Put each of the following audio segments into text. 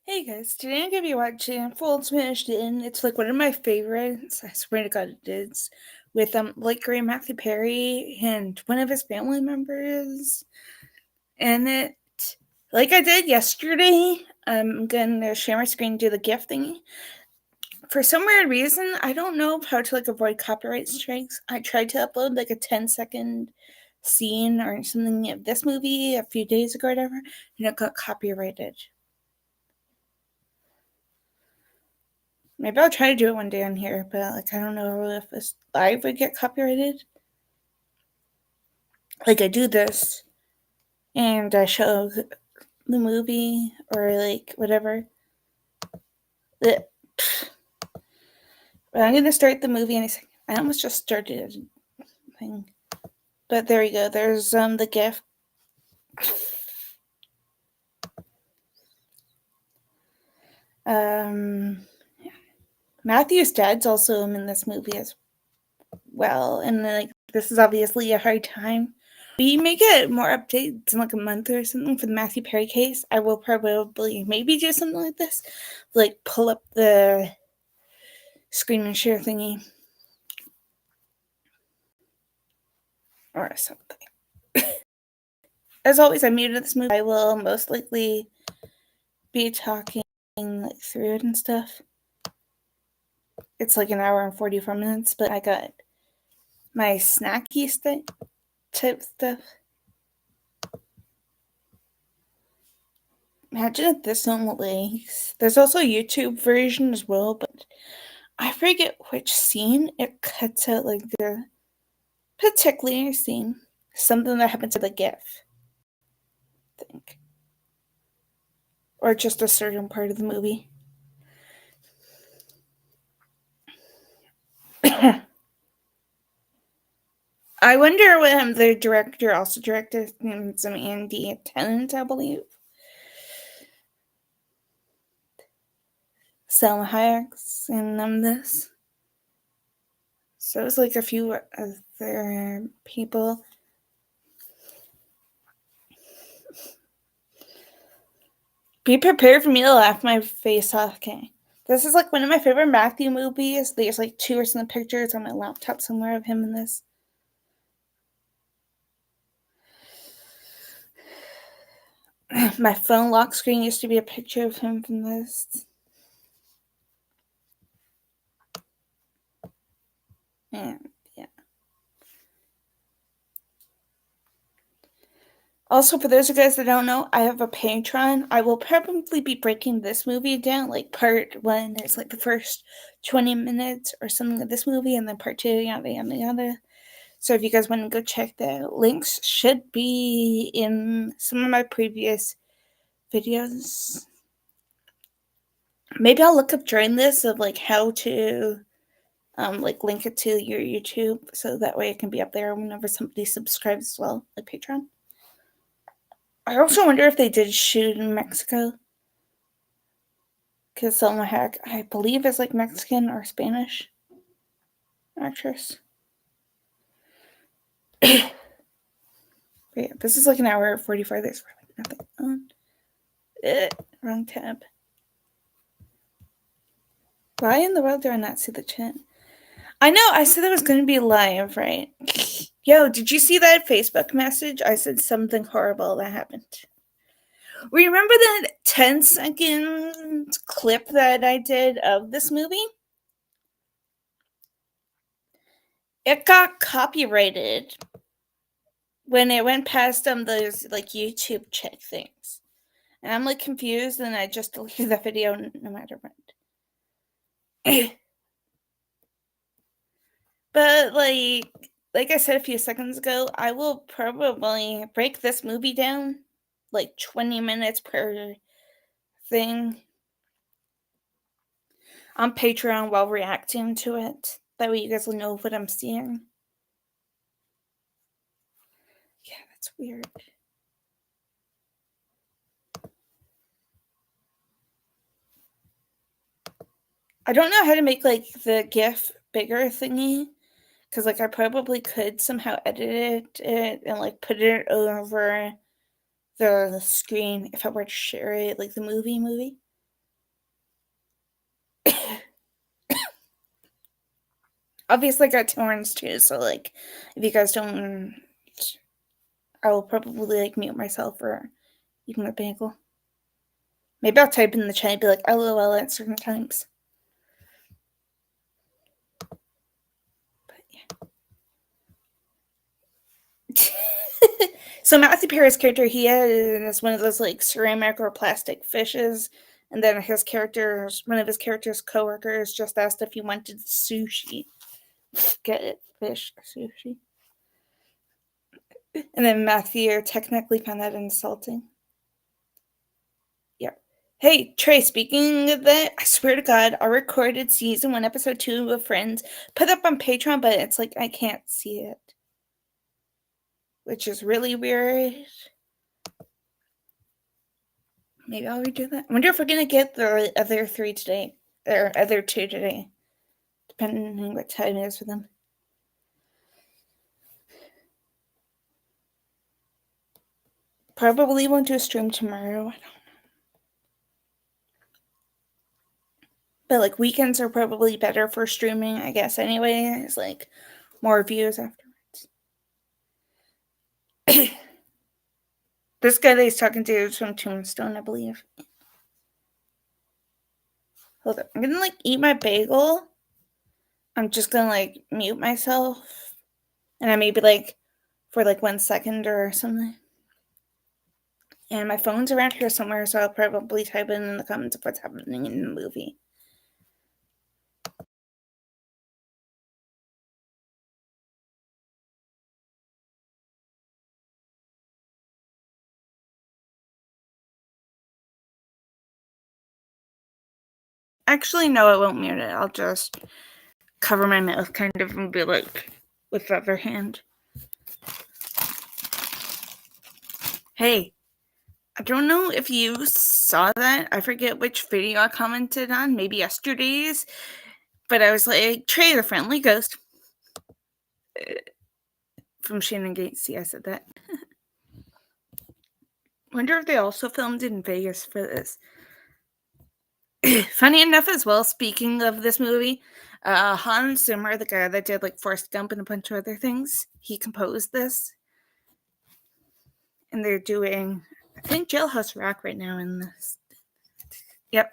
Hey guys, today I'm gonna be watching Full Smashed In. It's like one of my favorites. I swear to God it is. With like Grey Matthew Perry and one of his family members. And it like I did yesterday, I'm gonna share my screen and do the GIF thingy. For some weird reason, I don't know how to like avoid copyright strikes. I tried to upload like a 10-second scene or something of this movie a few days ago or whatever, and it got copyrighted. Maybe I'll try to do it one day on here, but like I don't know if this live would get copyrighted. Like I do this and I show the movie or like whatever. But I'm gonna start the movie in a second. I almost just started a thing. But there you go. There's the GIF. Matthew's dad's also in this movie as well, and like this is obviously a hard time. We may get more updates in like a month or something for the Matthew Perry case. I will probably maybe do something like this, like pull up the screen and share thingy or something. As always, I'm new to this movie. I will most likely be talking like through it and stuff. It's like an hour and 44 minutes, but I got my snacky type stuff. Imagine if this one leaks. There's also a YouTube version as well, but I forget which scene it cuts out, like the particular scene. Something that happened to the GIF, I think. Or just a certain part of the movie. I wonder what the director also directed some Andy Tennant, I believe. Salma Hayek's in this. So it was like a few other people. Be prepared for me to laugh my face off, okay? This is like one of my favorite Matthew movies. There's like 2 or some pictures on my laptop somewhere of him in this. My phone lock screen used to be a picture of him from this. And yeah. Also, for those of you guys that don't know, I have a Patreon. I will probably be breaking this movie down, like part 1 is like the first 20 minutes or something of this movie, and then part 2, yada yada yada. So if you guys want to go check that, links should be in some of my previous videos. Maybe I'll look up during this of like how to like link it to your YouTube, so that way it can be up there whenever somebody subscribes as well, like Patreon. I also wonder if they did shoot in Mexico, because Selma Hayek, I believe, is like Mexican or Spanish actress. But yeah, this is like an hour 45. There's nothing on. Wrong tab. Why in the world do I not see the chat? I know, I said it was going to be live, right? Yo, did you see that Facebook message? I said something horrible that happened. Remember that 10-second clip that I did of this movie? It got copyrighted when it went past those like YouTube check things. And I'm like confused, and I just deleted the video no matter what. But like I said a few seconds ago, I will probably break this movie down like 20 minutes per thing on Patreon while reacting to it. That way you guys will know what I'm seeing. Yeah, that's weird. I don't know how to make like the GIF bigger thingy, because like I probably could somehow edit it and like put it over the screen if I were to share it like the movie. Obviously, I got Torrens too, so like, if you guys don't, I will probably like mute myself or eating a bagel. Maybe I'll type in the chat and be like, LOL at certain times. But yeah. So Matthew Perry's character, he is one of those like ceramic or plastic fishes, and then one of his character's coworkers just asked if he wanted sushi. Get it? Fish sushi. And then Matthew technically found that insulting. Yep. Hey, Trey, speaking of that, I swear to God, I recorded season 1, episode 2 of Friends, put up on Patreon, but it's like I can't see it, which is really weird. Maybe I'll redo that. I wonder if we're going to get the other 3 today, or other 2 today, depending on what time it is for them. Probably won't do a stream tomorrow. I don't know. But like weekends are probably better for streaming, I guess, anyway. It's like more views afterwards. This guy that he's talking to is from Tombstone, I believe. Hold up. I'm gonna like eat my bagel. I'm just gonna like mute myself. And I maybe like for like 1 second or something. And my phone's around here somewhere, so I'll probably type in the comments of what's happening in the movie. Actually, no, I won't mute it. I'll just cover my mouth kind of and be like with the other hand. Hey, I don't know if you saw that. I forget which video I commented on, maybe yesterday's. But I was like, Trey, the friendly ghost. From Shannon Gacy, I said that. Wonder if they also filmed in Vegas for this. Funny enough as well, speaking of this movie, Hans Zimmer, the guy that did like Forrest Gump and a bunch of other things, he composed this. And they're doing, I think, Jailhouse Rock right now in this. Yep.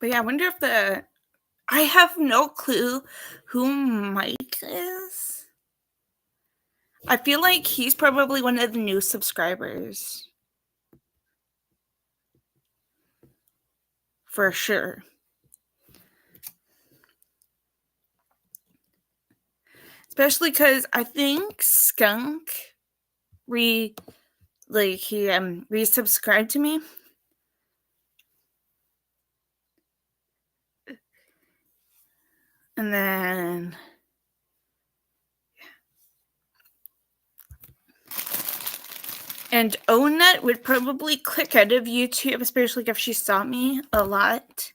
But yeah, I wonder if I have no clue who Mike is. I feel like he's probably one of the new subscribers. For sure. Especially because I think Skunk resubscribed to me. And then and Onut would probably click out of YouTube, especially if she saw me a lot.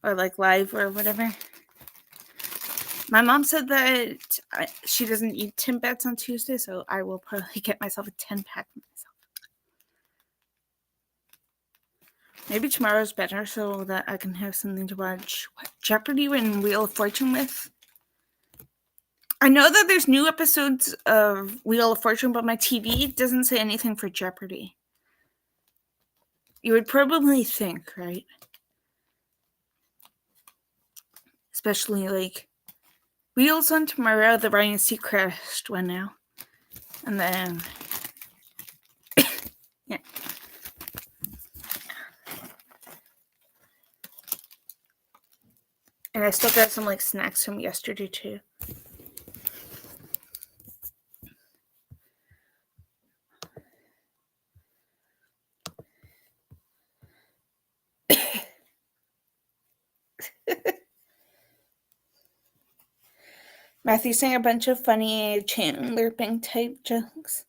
Or like live or whatever. My mom said that she doesn't eat Timbits on Tuesday, so I will probably get myself a 10-pack myself. Maybe tomorrow's better so that I can have something to watch Jeopardy and Wheel of Fortune with. I know that there's new episodes of Wheel of Fortune, but my TV doesn't say anything for Jeopardy. You would probably think, right? Especially like Wheels on tomorrow, the Ryan Seacrest one now. And then yeah. And I still got some like snacks from yesterday too. Matthew's saying a bunch of funny Chandler Bing type jokes.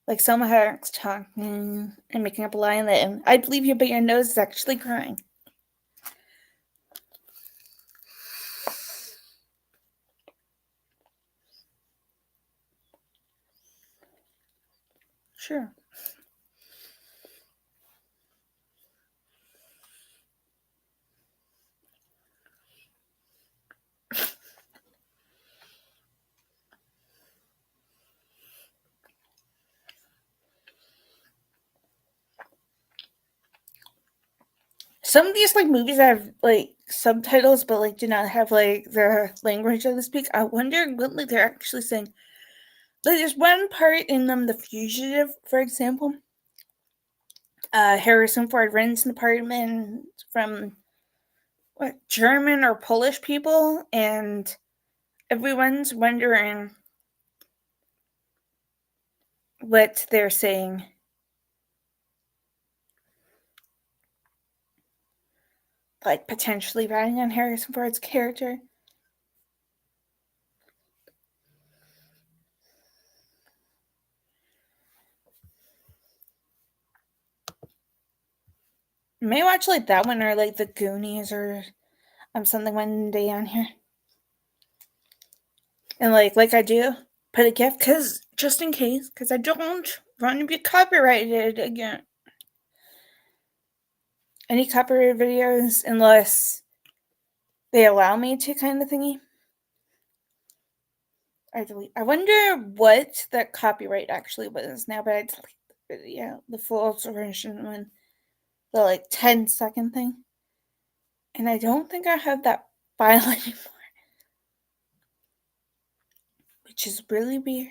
Like Selma Hayek's talking and making up a line that I believe you, but your nose is actually crying. Sure. Some of these like movies have like subtitles, but like do not have like the language that they speak. I wonder what like they're actually saying. Like, there's one part in The Fugitive, for example. Harrison Ford rents an apartment from what German or Polish people, and everyone's wondering what they're saying. Like potentially ratting on Harrison Ford's character. May watch like that one or like the Goonies or something one day on here. And like I do, put a gift because just in case, because I don't want to be copyrighted again. Any copyrighted videos unless they allow me to, kind of thingy. I delete. I wonder what that copyright actually was now, but I delete the video, the full version one, the like 10-second thing. And I don't think I have that file anymore, which is really weird.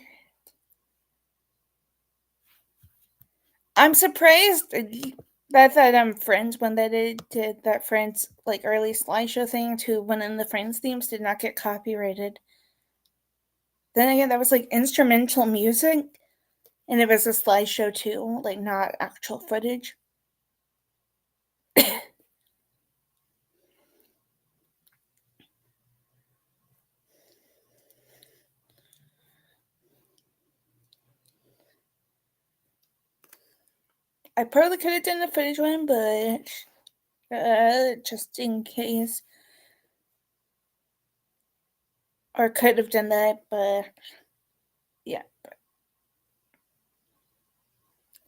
I'm surprised that Friends, when they did that Friends like early slideshow thing to one of the Friends themes, did not get copyrighted. Then again, that was like instrumental music, and it was a slideshow too, like not actual footage. I probably could have done the footage one, but just in case, or could have done that, but yeah.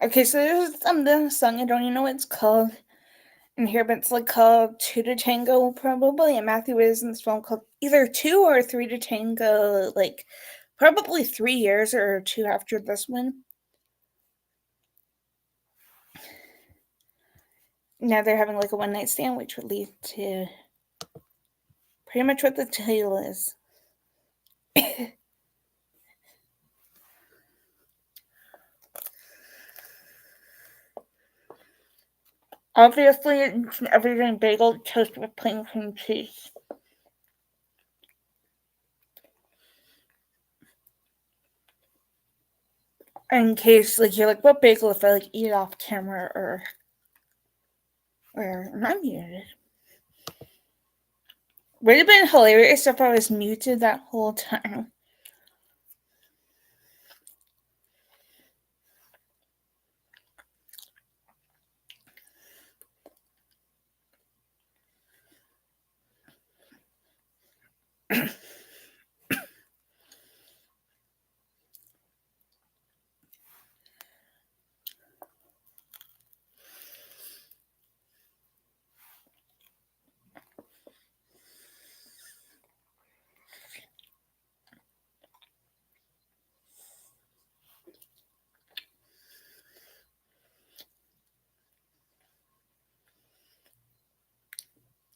Okay, so there's the song. I don't even know what it's called in here, but it's like called Two to Tango, probably. And Matthew is in this film called either Two or Three to Tango, like probably 3 years or two after this one. Now they're having like a one night stand, which would lead to pretty much what the title is. Obviously, it's everything bagel toast with plain cream cheese. In case like you're like, what bagel if I like eat it off camera or I'm muted. Would have been hilarious if I was muted that whole time.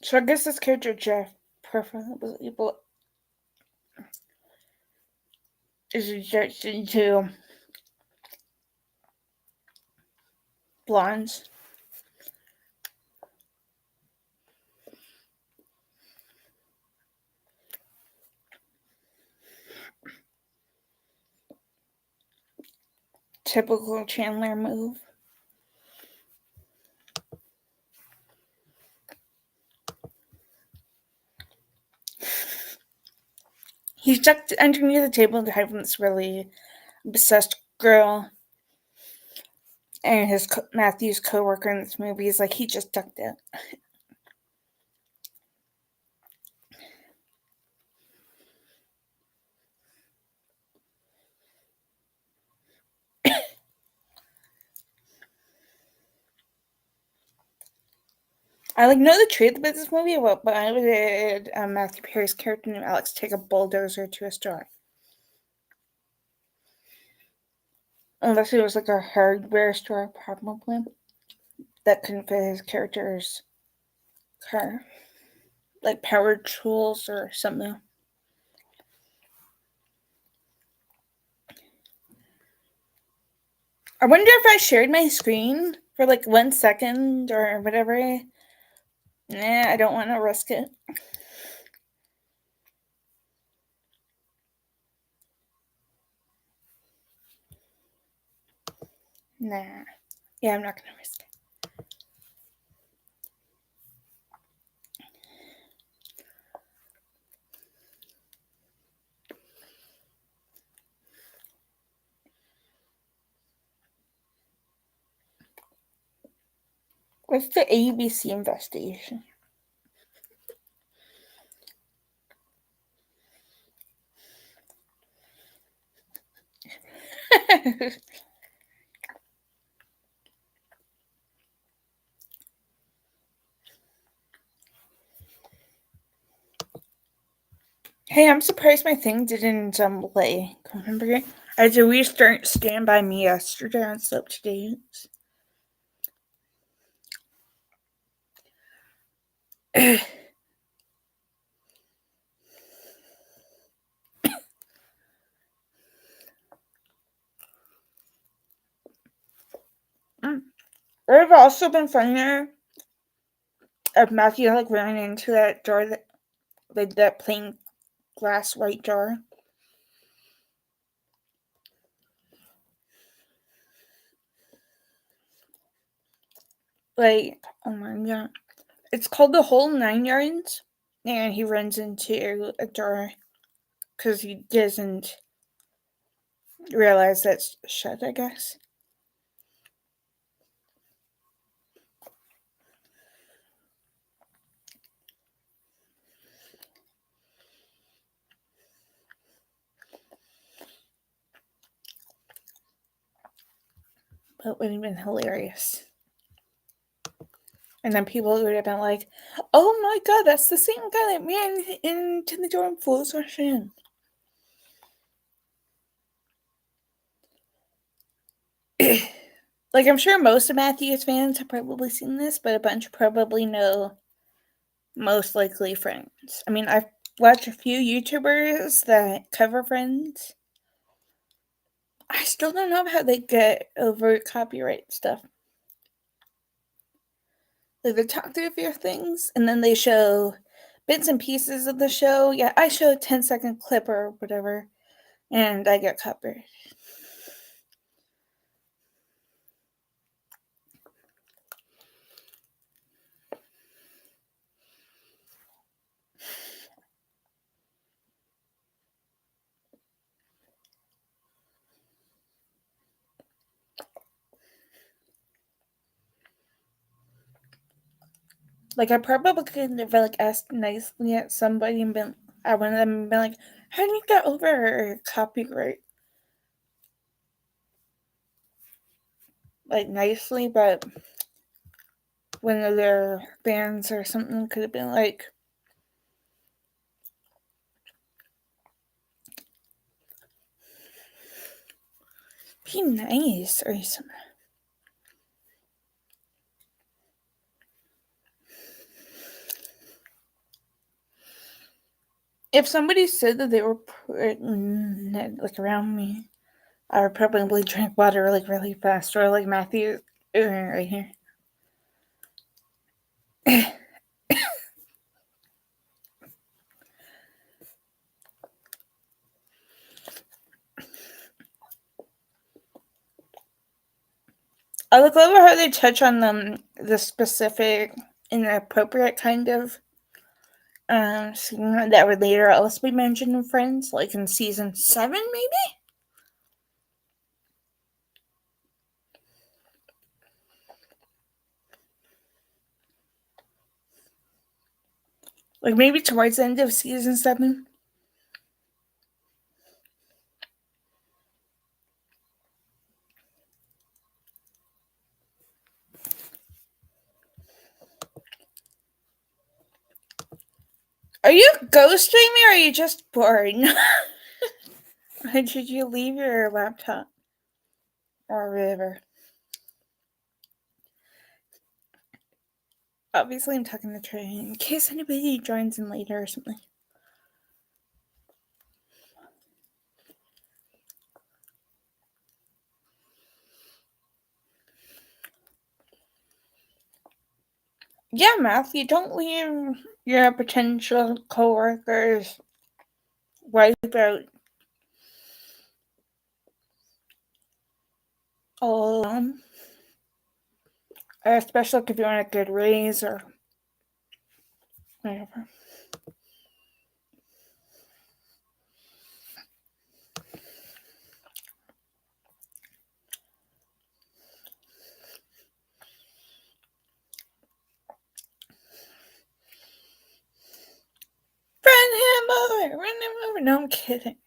So I guess this character Jeff Perfect was able is rejected to blondes. Typical Chandler move. He's ducked underneath the table to hide from this really obsessed girl. And his Matthew's co-worker in this movie is like, he just ducked it. I like know the truth about this movie, but I did Matthew Perry's character named Alex take a bulldozer to a store. Unless it was like a hardware store, probably, that couldn't fit his character's car. Like power tools or something. I wonder if I shared my screen for like 1 second or whatever. Nah, I don't want to risk it. Nah. Yeah, I'm not going to risk it. What's the ABC investigation? Hey, I'm surprised my thing didn't play. Remember, I had to restart Stand By Me yesterday on Soap to Date. It would have also been funnier if Matthew like ran into that door that plain glass white door. Like, oh my god. It's called The Whole Nine Yards. And he runs into a door because he doesn't realize that's shut, I guess. That would have been hilarious. And then people would have been like, oh my god, that's the same guy that ran into the door in full session. Like, I'm sure most of Matthew's fans have probably seen this, but a bunch probably know most likely Friends. I mean, I've watched a few YouTubers that cover Friends. I still don't know how they get over copyright stuff. Like, they talk through a few things, and then they show bits and pieces of the show. Yeah, I show a 10-second clip or whatever, and I get copyright. Like, I probably could have like asked nicely at somebody and been at one of them and been like, "How do you get over copyright?" Like nicely, but one of their bands or something could have been like, "Be nice" or something. If somebody said that they were putting it like around me, I would probably drink water like really fast, or like Matthew right here. I love how they touch on the specific inappropriate kind of scene that would later also be mentioned in Friends, like in season 7, maybe. Like maybe towards the end of season 7. Are you ghosting me or are you just bored? Or did you leave your laptop? Or whatever. Obviously, I'm talking to Trey in case anybody joins in later or something. Yeah, Matthew, don't leave your potential coworkers wipe out all alone. Especially if you want a good raise or whatever. Run him over. No, I'm kidding.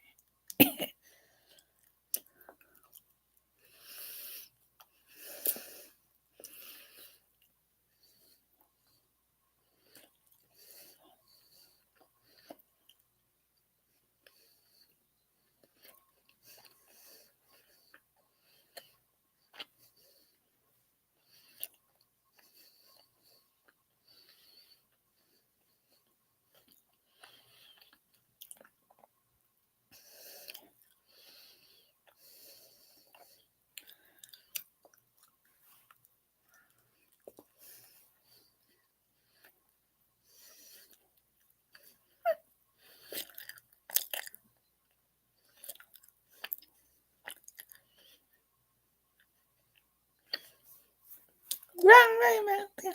Run, Matthew.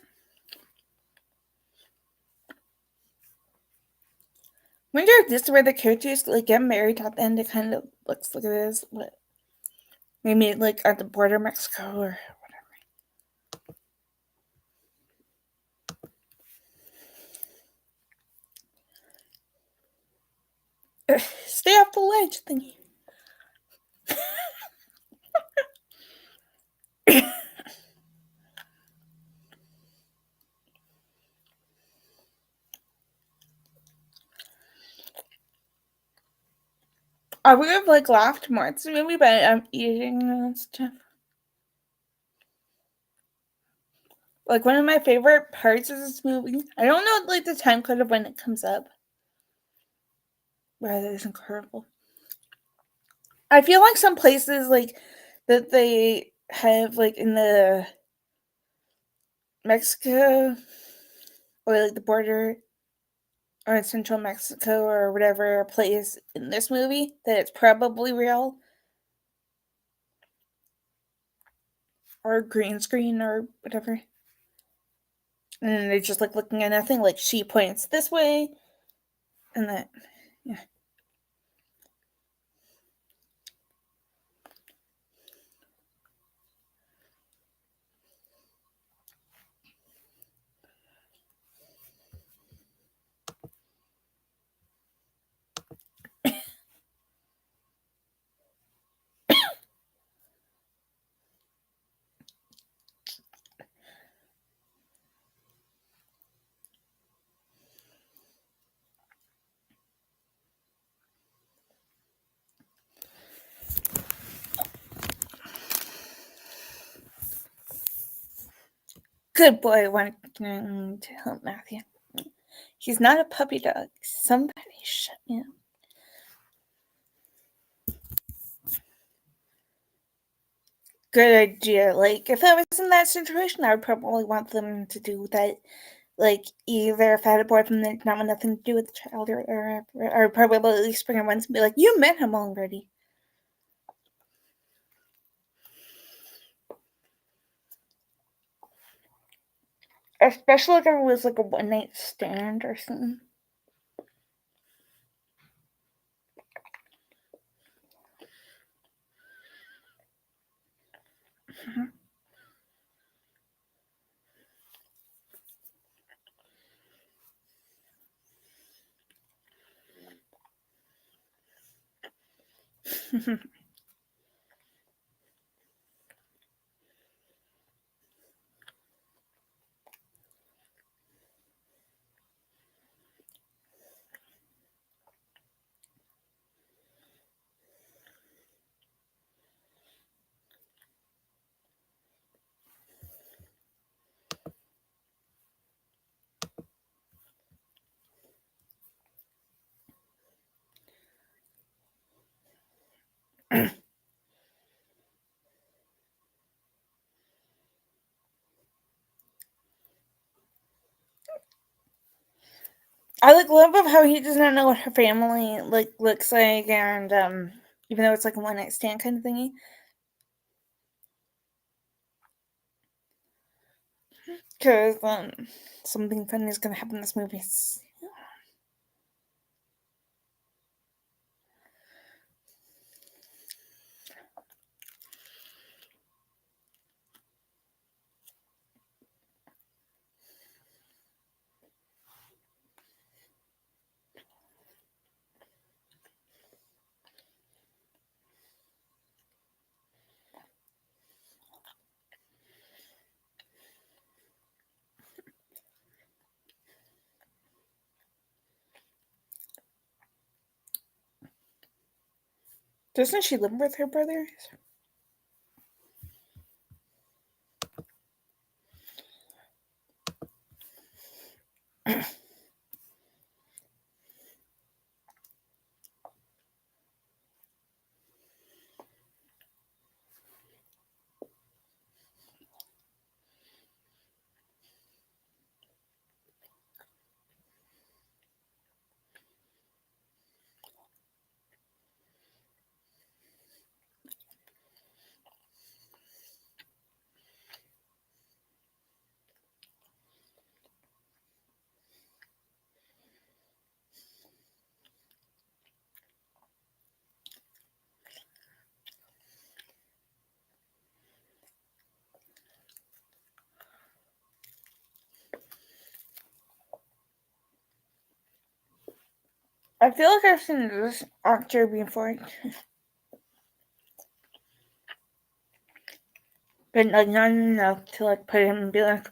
Wonder if this is where the characters like get married at the end. It kind of looks like it is, but maybe like at the border of Mexico or whatever. Stay off the ledge thingy. I would have like laughed more at this movie, but I'm eating and stuff. Like one of my favorite parts of this movie. I don't know like the time code of when it comes up. But it is incredible. I feel like some places like that they have like in the Mexico or like the border or in central Mexico or whatever place in this movie that it's probably real or green screen or whatever. And then they're just like looking at nothing, like she points this way and that yeah. Good boy wanting to help Matthew. He's not a puppy dog. Somebody shut me up. Good idea. Like, if I was in that situation, I would probably want them to do that. Like, either if I had a boyfriend that did not want nothing to do with the child, or probably at least bring him once and be like, you met him already. Especially if it was like a one night stand or something. I love of how he does not know what her family looks like, and even though it's like a one night stand kind of thingy, because something funny is gonna happen in this movie. Doesn't she live with her brothers? I feel like I've seen this actor before, but like not enough to like put him and be like,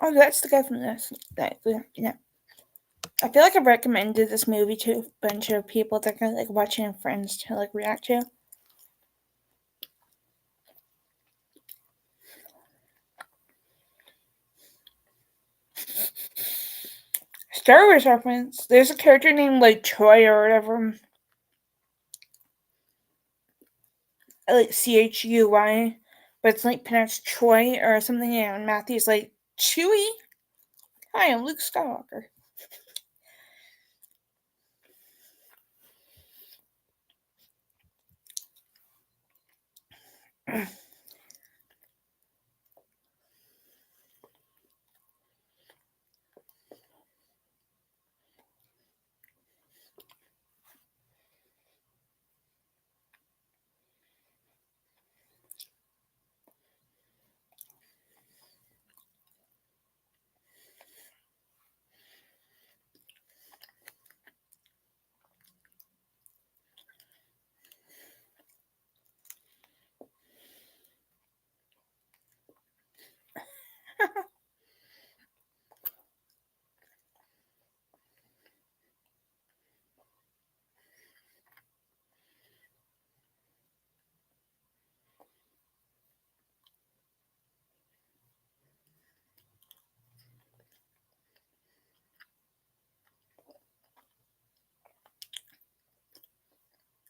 oh, that's the guy from this. That yeah. I feel like I've recommended this movie to a bunch of people that are like watching friends to like react to. Star Wars reference. There's a character named like Troy or whatever. Like Chuy, but it's like pronounced Troy or something. And Matthew's like, Chewie? Hi, I'm Luke Skywalker.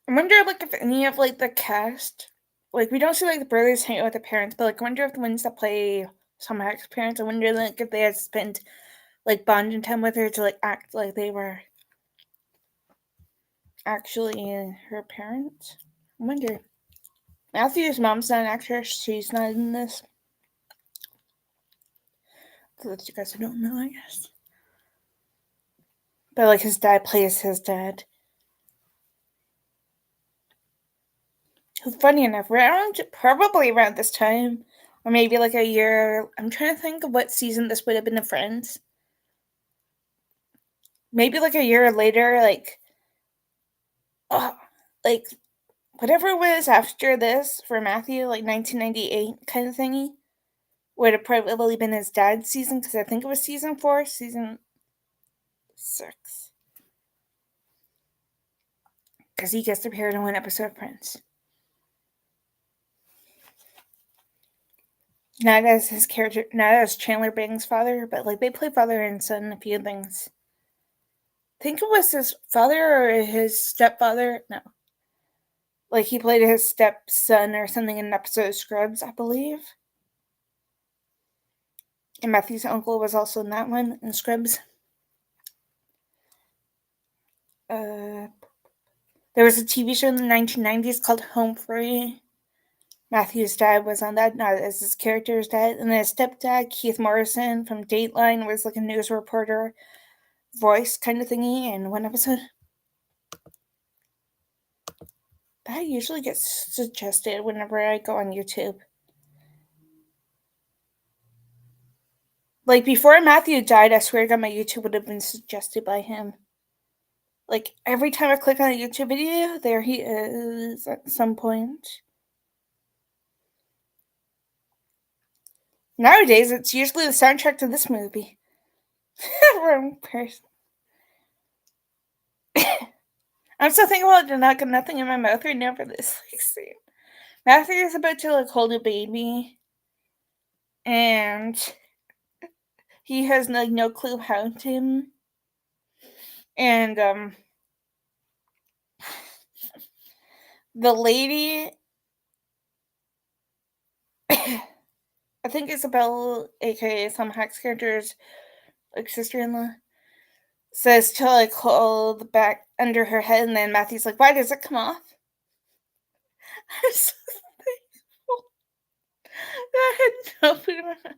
I wonder, like, if any of like the cast, like, we don't see like the brothers hang out with the parents, but like, I wonder if the ones that play Salma Hayek's parents, I wonder like if they had spent like bonding time with her to like act like they were actually her parents. I wonder. Matthew's mom's not an actress; she's not in this. For those of you guys who don't know, I guess. But like, his dad plays his dad. Funny enough, probably around this time, or maybe like a year. I'm trying to think of what season this would have been of Friends. Maybe like a year later, oh, like whatever it was after this for Matthew, like 1998 kind of thingy, would have probably been his dad's season because I think it was season 4, season 6, because he gets to appear in one episode of Friends. Not as his character, not as Chandler Bing's father, but like they play father and son in a few things. I think it was his father or his stepfather. No. Like he played his stepson or something in an episode of Scrubs, I believe. And Matthew's uncle was also in that one in Scrubs. There was a TV show in the 1990s called Home Free. Matthew's dad was on that, not as his character's dad. And then his stepdad, Keith Morrison from Dateline, was like a news reporter voice kind of thingy in one episode. That usually gets suggested whenever I go on YouTube. Like before Matthew died, I swear to God, my YouTube would have been suggested by him. Like every time I click on a YouTube video, there he is at some point. Nowadays, it's usually the soundtrack to this movie. Wrong person. I'm still thinking about not got nothing in my mouth right now for this scene. Matthew is about to hold a baby, and he has no clue how to. And the lady, I think Isabel, aka Sam Hack's character's sister-in-law, says to hold the back under her head, and then Matthew's like, "Why does it come off?" I'm so thankful. I had no food in my mouth.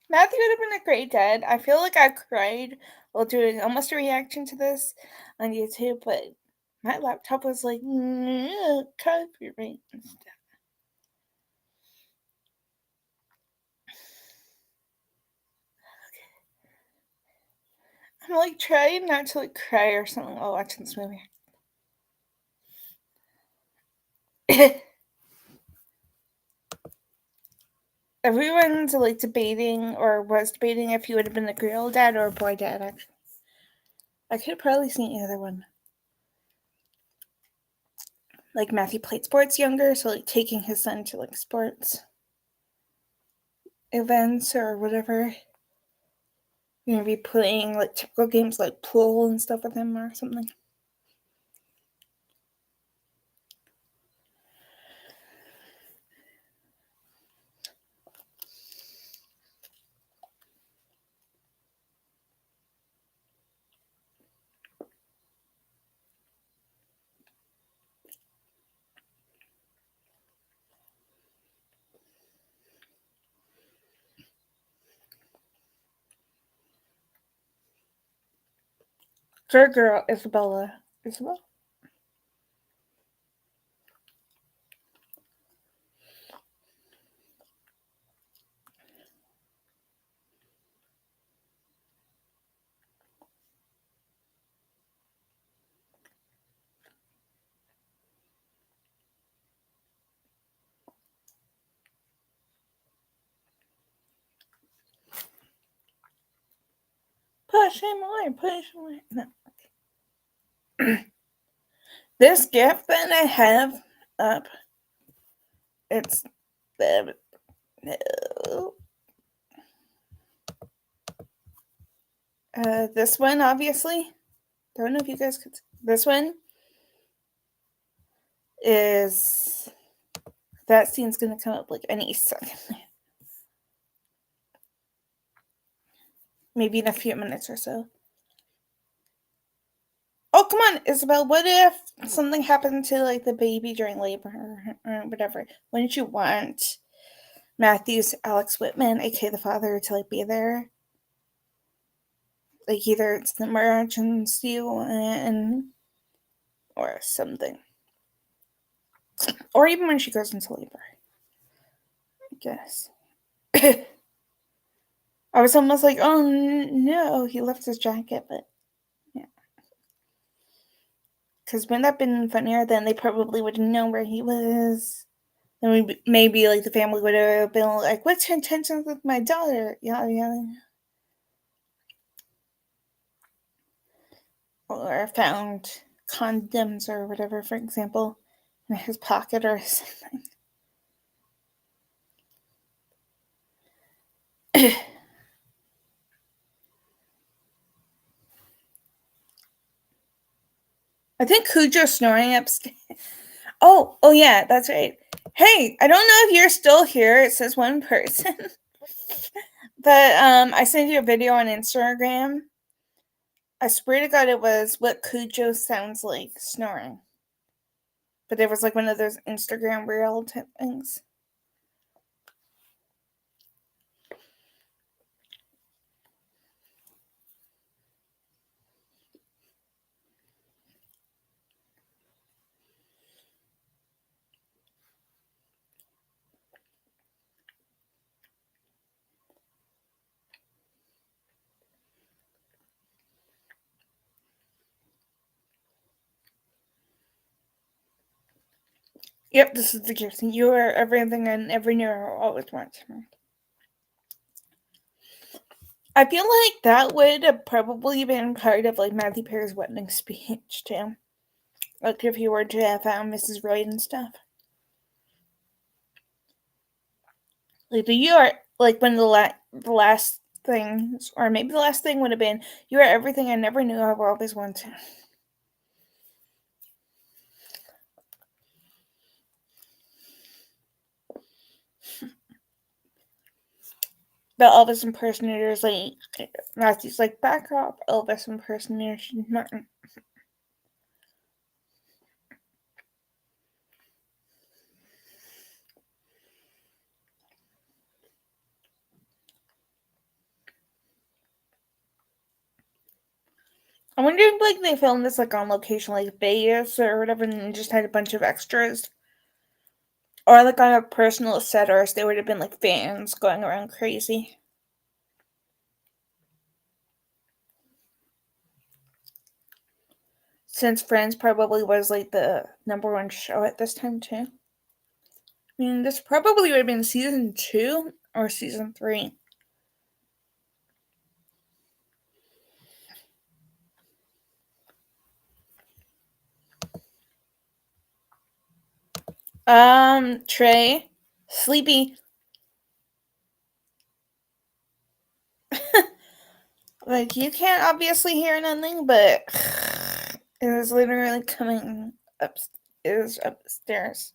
Matthew would have been a great dad. I feel like I cried while doing almost a reaction to this on YouTube, but my laptop was like, copyright and stuff. I'm trying not to cry or something while watching this movie. Everyone's debating or was debating if he would have been a girl dad or a boy dad. Actually, I could have probably seen either one. Matthew played sports younger, so taking his son to sports events or whatever. Maybe playing typical games like pool and stuff with him or something. Good girl, Isabella. Isabel? Push him away, push him away. No. This gift that I have up, it's no. This one, obviously. Don't know if you guys could. This one is. That scene's gonna come up any second. Maybe in a few minutes or so. Oh, come on, Isabel. What if something happened to the baby during labor or whatever? Wouldn't you want Matthew's Alex Whitman, aka the father, to be there? Either it's the emergency one or something. Or even when she goes into labor. I guess. I was almost oh no, he left his jacket, but yeah. Because wouldn't that have been funnier? Then they probably wouldn't know where he was. Then maybe the family would have been what's your intentions with my daughter? Yada yada. Or found condoms or whatever, for example, in his pocket or something. I think Cujo's snoring upstairs. Oh yeah, that's right. Hey, I don't know if you're still here. It says one person. But I sent you a video on Instagram. I swear to God, it was what Cujo sounds like snoring. But it was like one of those Instagram reel type things. Yep, this is the Kirsten. You are everything I never knew I always wanted. I feel like that would have probably been part of like Matthew Perry's wedding speech too. Like if you were to have found Mrs. Right and stuff. Like you are like one of the last things, or maybe the last thing would have been, "You are everything I never knew I've always wanted." The Elvis impersonators, like Matthew's like backdrop, Elvis impersonators, nothing. I wonder if like they filmed this like on location, like Vegas or whatever, and just had a bunch of extras, or like on a personal set, or if they would have been like fans going around crazy. Since Friends probably was like the number one show at this time too. I mean, this probably would have been season 2 or season 3. Trey, Sleepy. Like, you can't obviously hear nothing, but it was literally coming up. It was upstairs.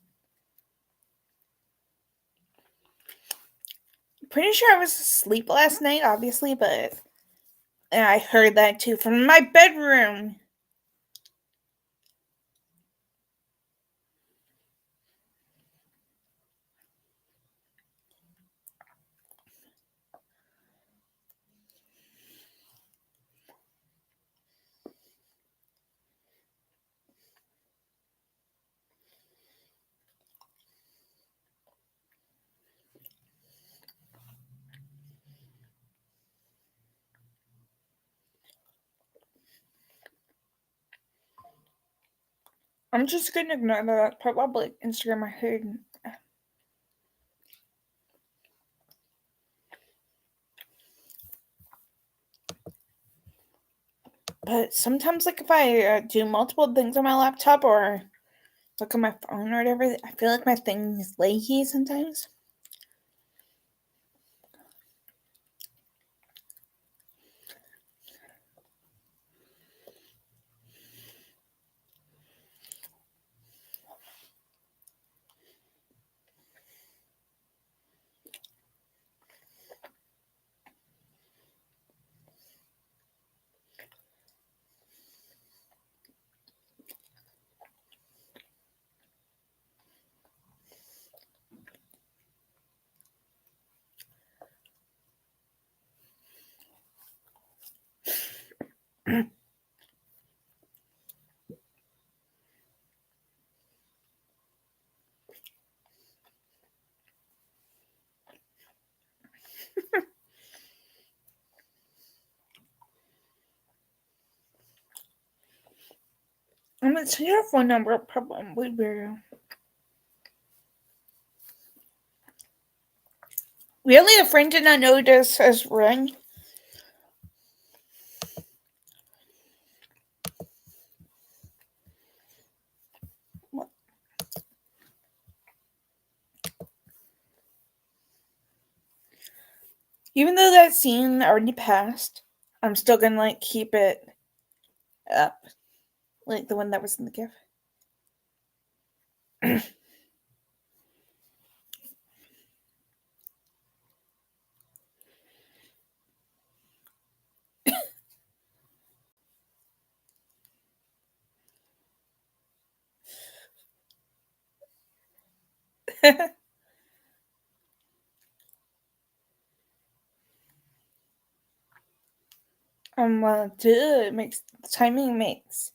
Pretty sure I was asleep last night, obviously, but I heard that too from my bedroom. I'm just gonna ignore that. Probably Instagram I heard. But sometimes, like, if I do multiple things on my laptop or look on my phone or whatever, I feel like my thing is laggy sometimes. I'm gonna tell your phone number probably will. Really, a friend did not know this as ring. Even though that scene already passed, I'm still gonna like keep it up. Like the one that was in the gift. It makes timing makes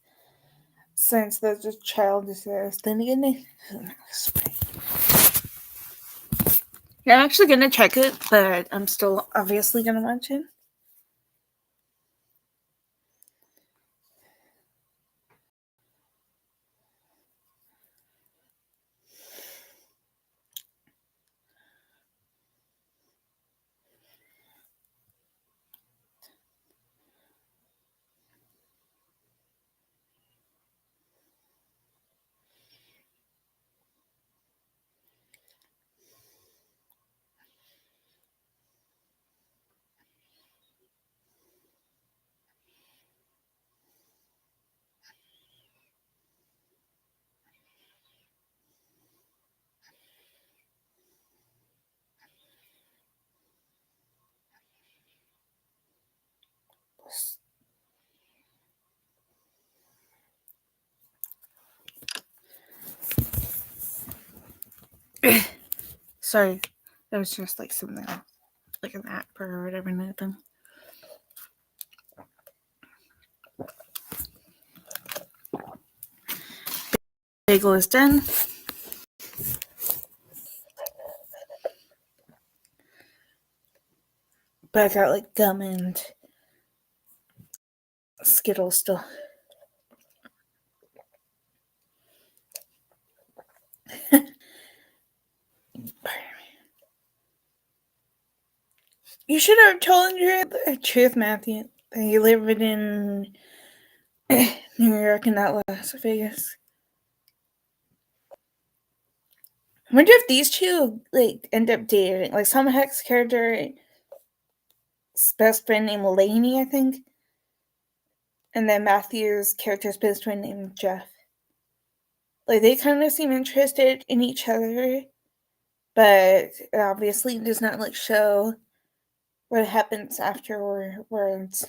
sense that the child is there. Then again, you're actually gonna check it, but I'm still obviously gonna watch it. Sorry, that was just like something else, like an app or whatever. Nothing. Bagel is done. But I got like gum and Skittles still. You should have told her the truth, Matthew. That you live in New York and not Las Vegas. I wonder if these two like end up dating. Like Salma Hayek's character's best friend named Lainey, I think. And then Matthew's character's best friend named Jeff. Like they kind of seem interested in each other, but it obviously does not like show what happens afterwards.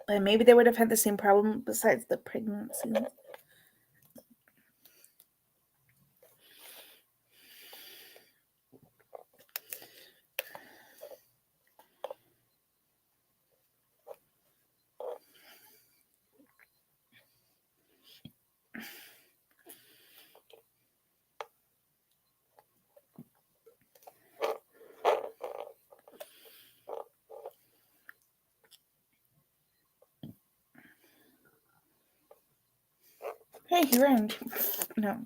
But maybe they would have had the same problem besides the pregnancy. Hey, he ran. No.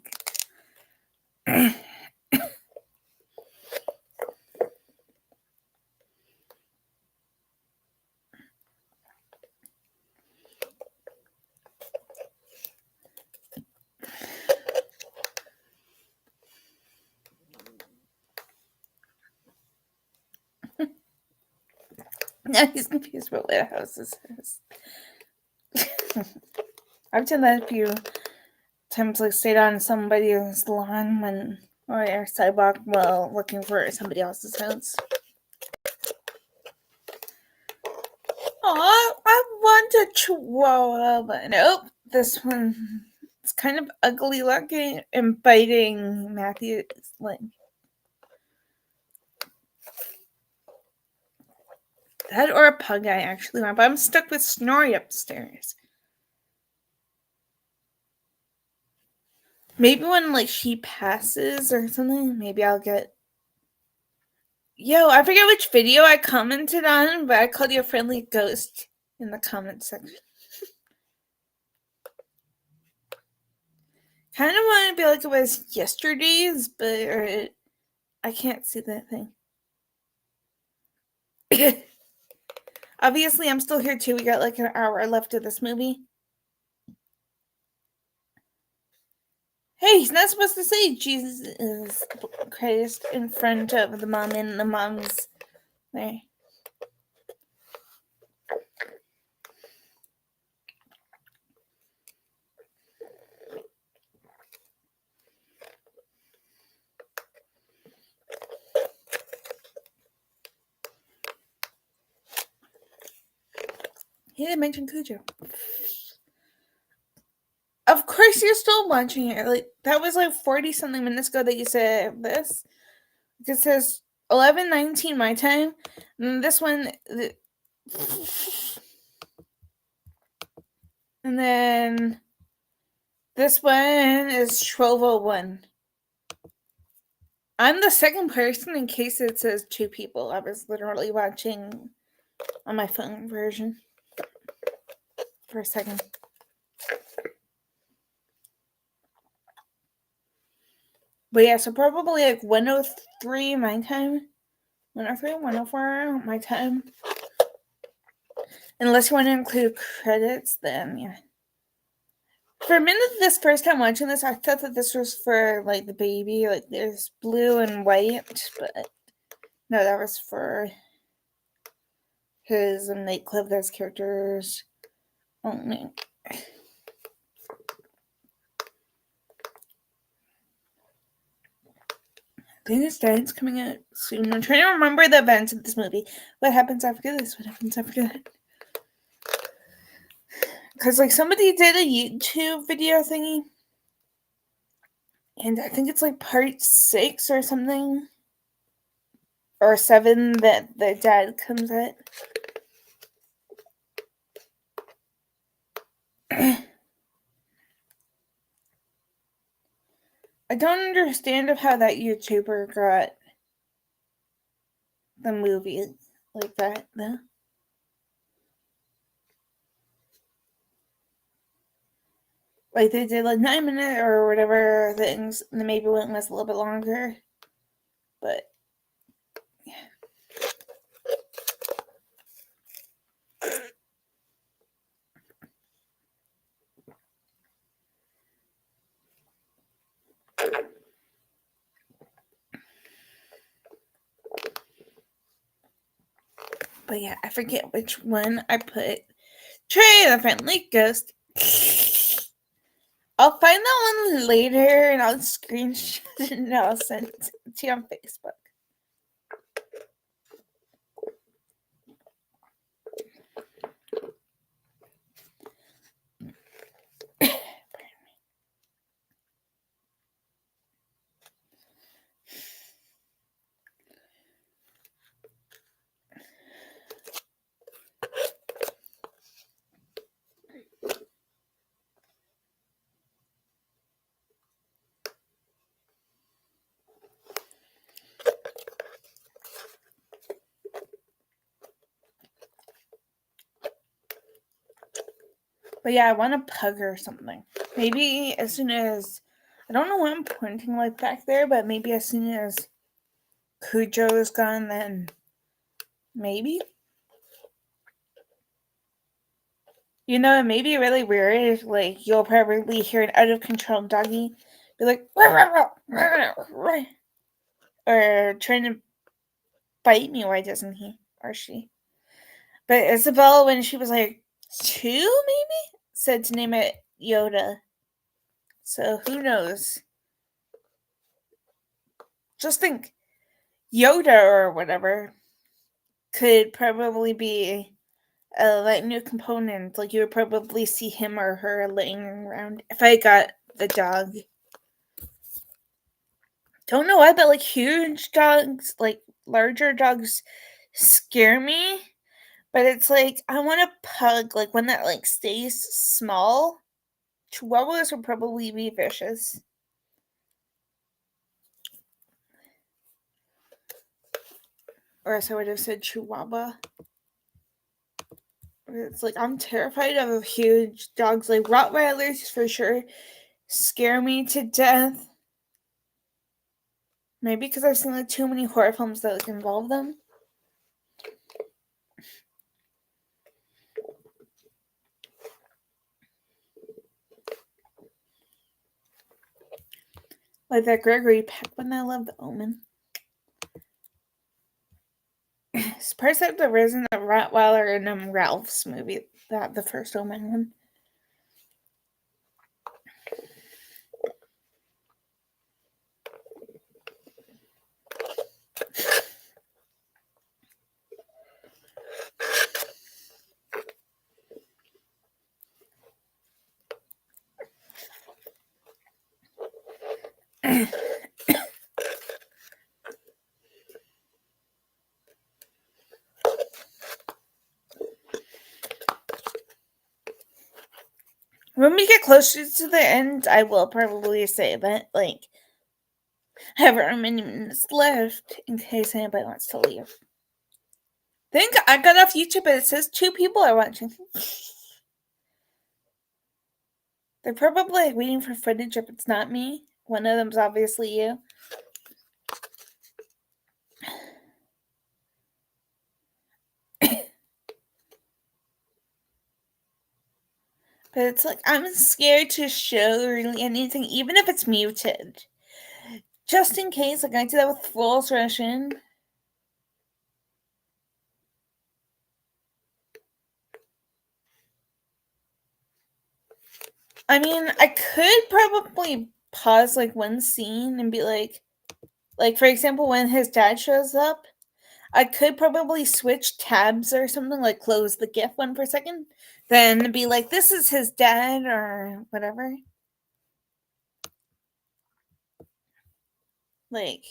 Now he's confused about what house this is. I've done that a few times, like stayed on somebody's lawn or sidewalk while looking for somebody else's house. Aw, I want a chihuahua, but nope. This one is kind of ugly looking and biting Matthew's leg. That or a pug I actually want, but I'm stuck with Snorri upstairs. Maybe when like she passes or something, maybe I'll get. Yo, I forget which video I commented on, but I called you a friendly ghost in the comment section. Kind of want to be like it was yesterday's, but I can't see that thing. Obviously, I'm still here too. We got like an hour left of this movie. Hey, he's not supposed to say Jesus is Christ in front of the mom and the mom's there. He didn't mention Cujo. Of course you're still watching it. Like, that was like 40 something minutes ago that you said this. It says 11:19 my time. And this one, and then this one is 12:01. I'm the second person in case it says two people. I was literally watching on my phone version for a second. But yeah, so probably like 103 my time. 103, 104 my time. Unless you want to include credits, then yeah. For a minute, this first time watching this, I thought that this was for like the baby. Like there's blue and white, but no, that was for his nightclub. Those characters only. Venus Dance coming out soon. I'm trying to remember the events of this movie. What happens after this? What happens after that? Because like somebody did a YouTube video thingy, and I think it's like part 6 or something, or 7 that the dad comes at. I don't understand of how that YouTuber got the movie like that, though. Like they did like 9-minute or whatever things, and then maybe went last a little bit longer. But yeah. But yeah, I forget which one I put. Trey the Friendly Ghost. I'll find that one later and I'll screenshot it and I'll send it to you on Facebook. But yeah, I want a pug or something. Maybe as soon as, I don't know what I'm pointing like back there, but maybe as soon as Cujo is gone, then maybe. You know, it may be really weird. Like, you'll probably hear an out of control doggy be like, or trying to bite me. Why doesn't he or she? But Isabel, when she was like 2, maybe, said to name it Yoda. So who knows? Just think, Yoda or whatever could probably be a like new component. Like you would probably see him or her laying around. If I got the dog, don't know why, but like huge dogs, like larger dogs, scare me. But it's like I want a pug, like one that like stays small. Chihuahuas would probably be vicious. Or else I would have said Chihuahua. It's like I'm terrified of huge dogs, like Rottweilers for sure scare me to death. Maybe because I've seen like too many horror films that like involve them. Like that Gregory Peck one. I love The Omen. Percept the Risen of Rottweiler in Ralph's movie, that the first Omen one. When we get closer to the end, I will probably say that, like, however many minutes left in case anybody wants to leave. I think I got off YouTube, but it says 2 people are watching. They're probably like, waiting for footage if it's not me. One of them's obviously you. But it's like, I'm scared to show really anything, even if it's muted. Just in case, like I did that with False Russian. I mean, I could probably pause like one scene and be like for example, when his dad shows up, I could probably switch tabs or something, like close the GIF one for a second, then be like, this is his dad or whatever. Like,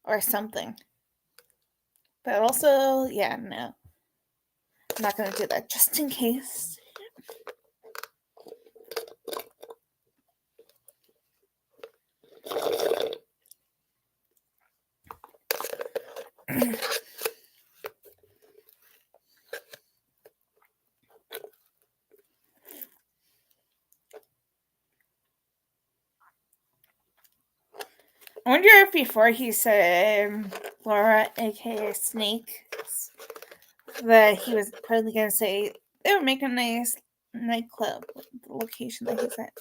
or something. But also, yeah, no. I'm not going to do that just in case. I wonder if before he said Laura, aka Snake, that he was probably going to say they would make a nice nightclub, the location that he's at.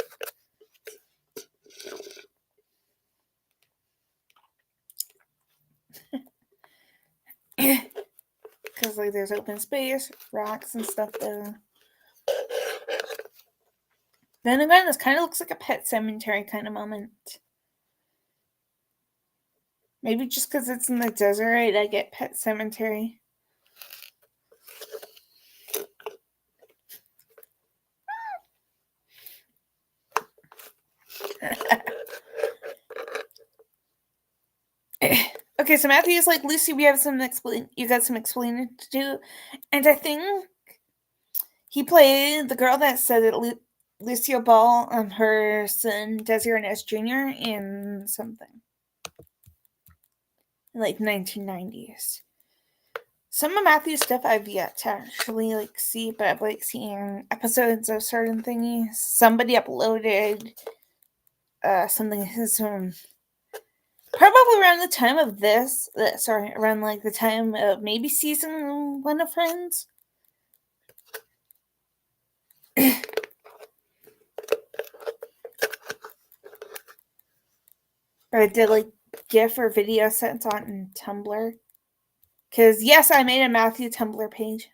Because like there's open space, rocks and stuff there. Then again, this kind of looks like a Pet Cemetery kind of moment. Maybe just because it's in the desert, I get Pet Cemetery. Okay, so Matthew's like, Lucy, we have some you got some explaining to do. And I think he played the girl that said that Lucille Ball and her son, Desiree Ness Jr. in something. In like 1990s. Some of Matthew's stuff I've yet to actually like see, but I've like seen episodes of certain thingies. Somebody uploaded something his probably around the time of this. Around like the time of maybe season 1 of Friends. Or I did like GIF or video sets on Tumblr. Because yes, I made a Matthew Tumblr page.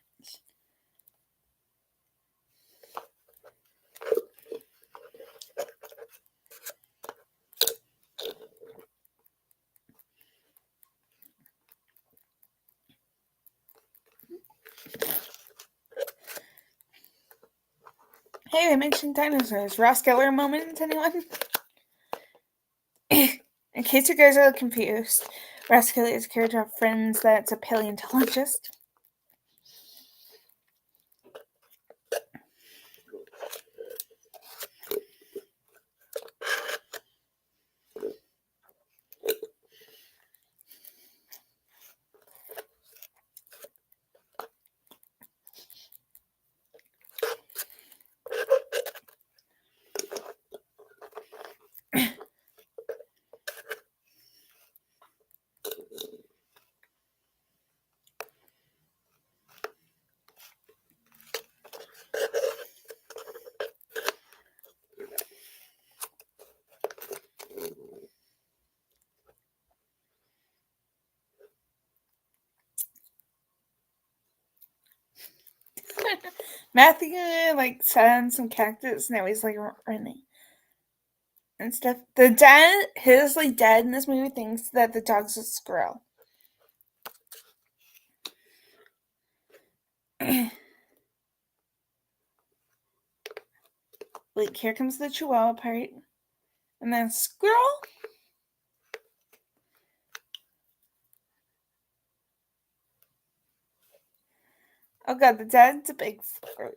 Hey, I mentioned dinosaurs. Ross Geller moment, anyone? In case you guys are confused, Ross Geller is a character of Friends that's a paleontologist. Matthew like sat on some cactus and now he's like running and stuff. The dad, his like dad in this movie thinks that the dog's a squirrel. Like here comes the chihuahua part, and then squirrel. Oh god, the dad's a big flirt.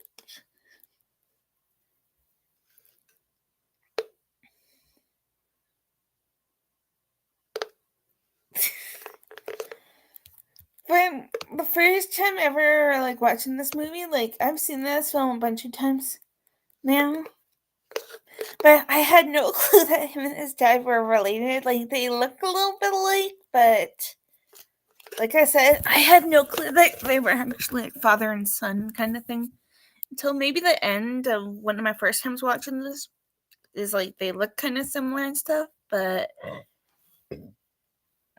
But the first time ever like watching this movie, like I've seen this film a bunch of times now, but I had no clue that him and his dad were related. Like they look a little bit alike, but like I said, I had no clue that they were actually like father and son kind of thing until maybe the end of one of my first times watching this. Is like they look kind of similar and stuff, but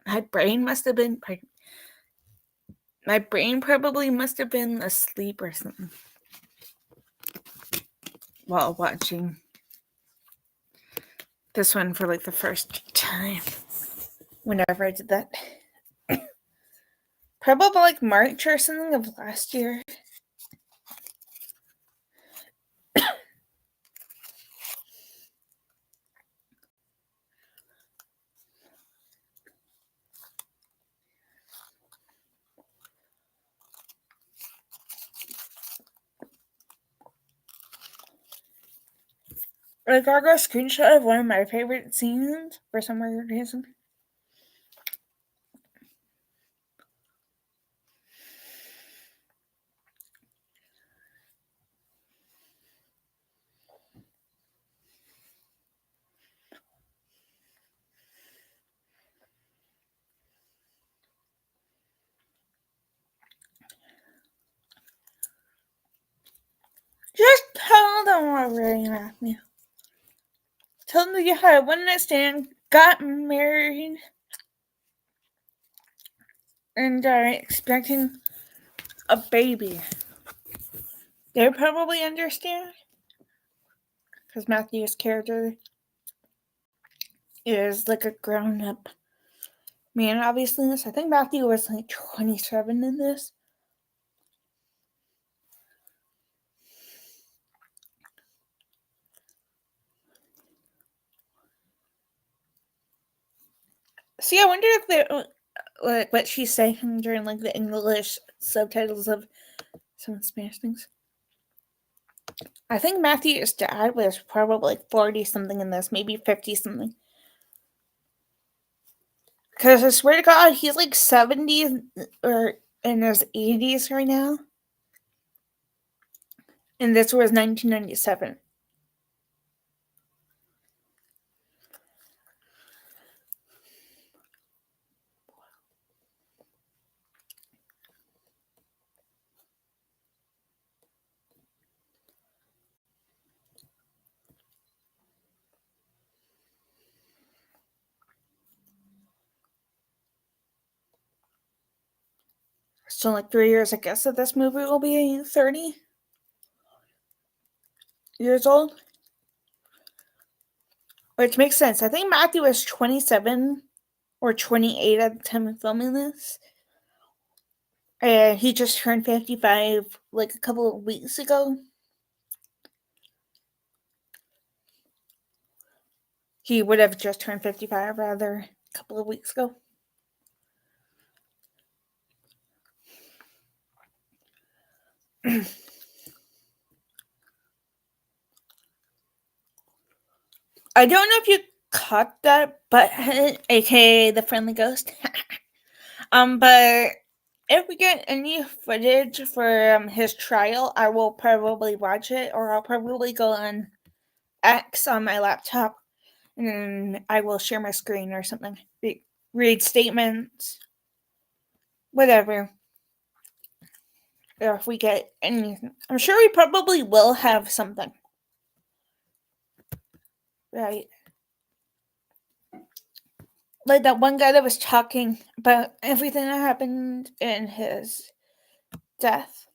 my brain probably must have been asleep or something while watching this one for like the first time. Whenever I did that, probably like March or something of last year. Like I got a screenshot of one of my favorite scenes for some weird reason. Just tell them already, Matthew. Tell them you had a one night stand, got married, and are expecting a baby. They probably understand. Because Matthew's character is like a grown up man, obviously, in this. I think Matthew was like 27 in this. See, I wonder if they like what she's saying during like the English subtitles of some Spanish things. I think Matthew's dad was probably like 40 something in this, maybe 50 something. Because I swear to God, he's like 70 or in his 80s right now. And this was 1997. So, like 3 years, I guess, that this movie will be 30 years old. Which makes sense. I think Matthew was 27 or 28 at the time of filming this. And he just turned 55 like a couple of weeks ago. He would have just turned 55 rather a couple of weeks ago. I don't know if you caught that, but aka the friendly ghost. But if we get any footage for his trial, I will probably watch it, or I'll probably go on X on my laptop, and I will share my screen or something. Read statements, whatever. Or if we get anything, I'm sure we probably will have something, right? Like that one guy that was talking about everything that happened in his death.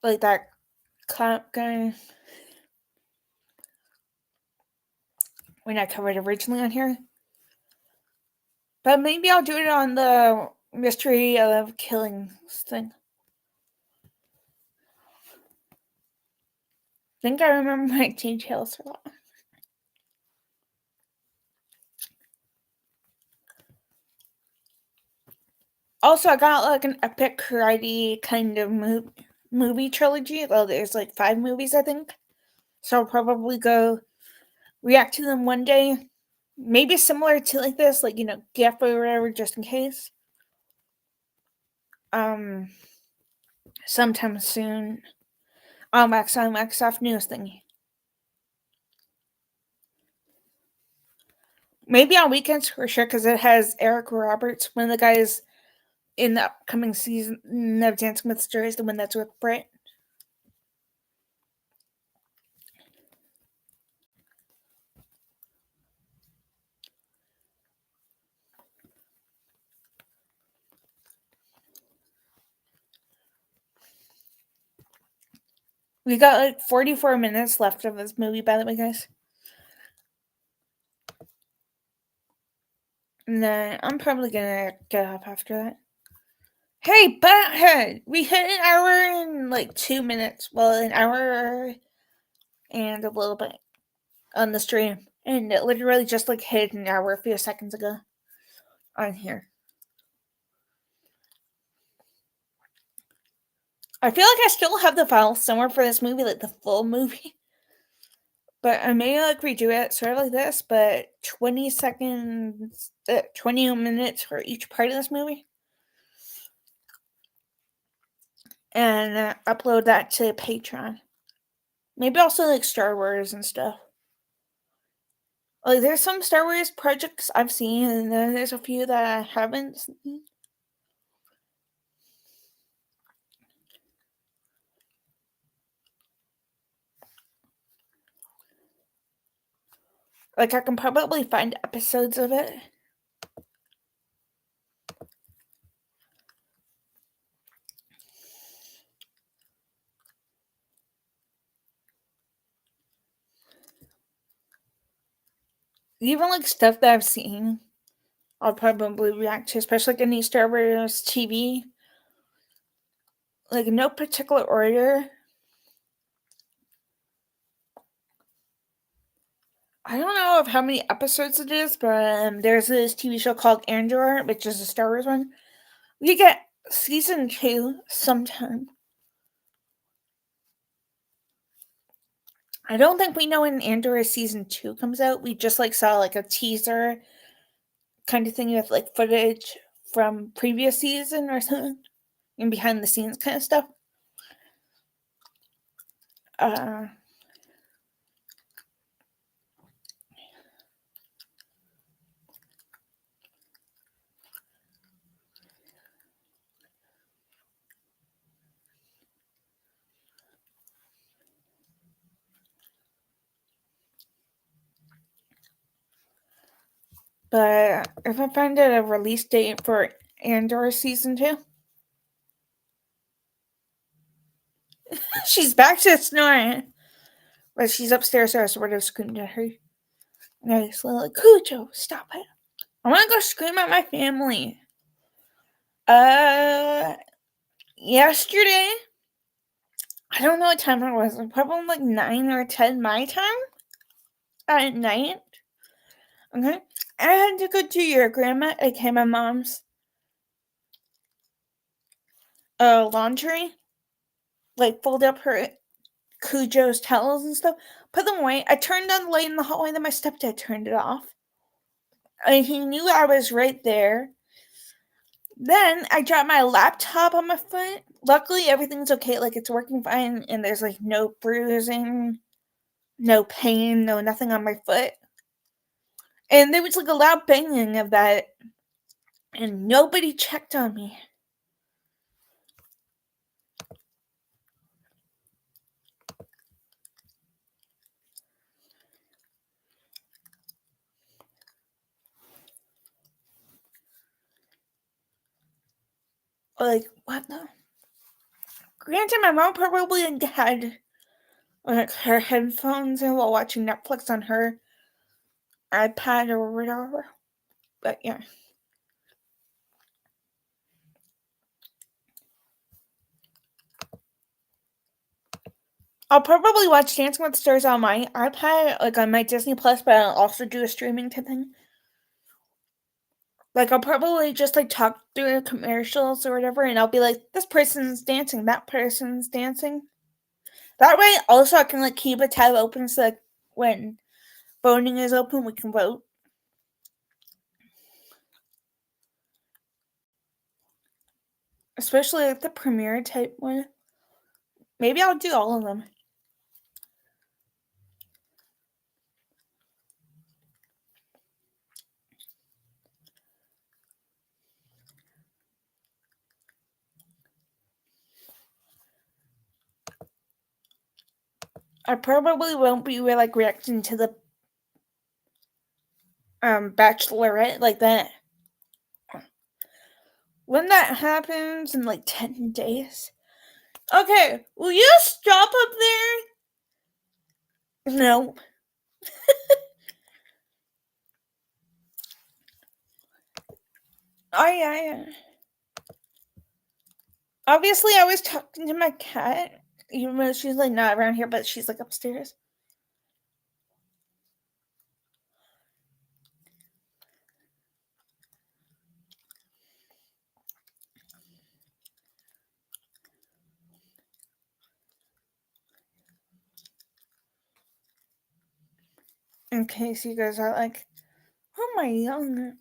like that cop guy when I covered originally on here. But maybe I'll do it on the mystery of killing thing. I think I remember my details a lot. Also, I got like an epic karate kind of movie trilogy. Well, there's like 5 movies, I think. So I'll probably go react to them one day. Maybe similar to like this, like, GIF or whatever, just in case. Sometime soon. On Microsoft News thingy. Maybe on weekends for sure, because it has Eric Roberts, one of the guys in the upcoming season of Dancing with the Stars, the one that's with Brett. We got like 44 minutes left of this movie, by the way, guys. And then I'm probably gonna get off after that. Hey, Butthead! We hit an hour and like 2 minutes. Well, an hour and a little bit on the stream. And it literally just like hit an hour a few seconds ago on here. I feel like I still have the file somewhere for this movie, like the full movie. But I may like redo it sort of like this, but 20 seconds, 20 minutes for each part of this movie. And upload that to Patreon. Maybe also like Star Wars and stuff. Like there's some Star Wars projects I've seen, and then there's a few that I haven't seen. Like I can probably find episodes of it. Even like stuff that I've seen, I'll probably react to, especially like any Star Wars TV. Like in no particular order. I don't know of how many episodes it is, but there's this TV show called Andor, which is a Star Wars one. We get season 2 sometime. I don't think we know when Andor season 2 comes out. We just like saw like a teaser kind of thing with like footage from previous season or something, and behind the scenes kind of stuff. But if I find out a release date for Andor season 2, she's back to snoring. But she's upstairs, so I sort of screamed at her. And I was like, Cujo, stop it. I want to go scream at my family. Yesterday, I don't know what time it was. Probably like 9 or 10 my time at night. Okay. I had to go to your grandma, aka my mom's, laundry. Like, fold up her Cujo's towels and stuff. Put them away. I turned on the light in the hallway, then my stepdad turned it off. And he knew I was right there. Then I dropped my laptop on my foot. Luckily, everything's okay. Like, it's working fine, and there's, like, no bruising, no pain, no nothing on my foot. And there was, like, a loud banging of that, and nobody checked on me. Like, what the Granted, my mom probably had like her headphones in while watching Netflix on her iPad or whatever. But yeah. I'll probably watch Dancing with the Stars on my iPad, like on my Disney Plus, but I'll also do a streaming type thing. Like I'll probably just like talk through commercials or whatever, and I'll be like, "This person's dancing, that person's dancing." That way, also I can like keep a tab open so like when voting is open, we can vote. Especially like the premiere type one. Maybe I'll do all of them. I probably won't be like reacting to the Bachelorette like that. When that happens in like 10 days. Okay, will you stop up there? No. Oh yeah. Obviously, I was talking to my cat, even though she's like not around here, but she's like upstairs. In case you guys are like, oh my young.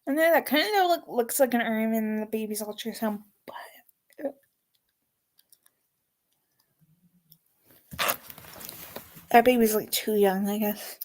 And then that kind of looks like an arm in the baby's ultrasound, but that baby's like too young, I guess.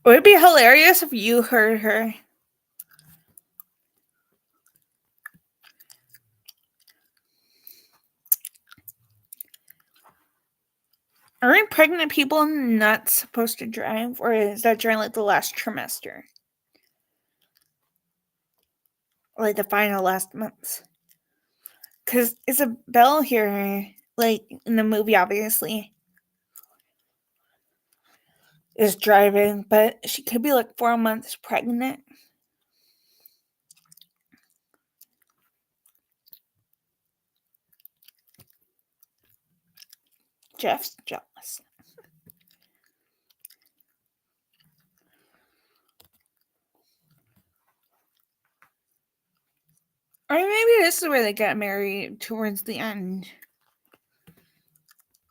It would be hilarious if you heard her. Aren't pregnant people not supposed to drive, or is that during like the last trimester? Like the final last months? Because Isabel here, like in the movie, obviously, is driving, but she could be like 4 months pregnant. Jeff's jealous. Or maybe this is where they got married towards the end.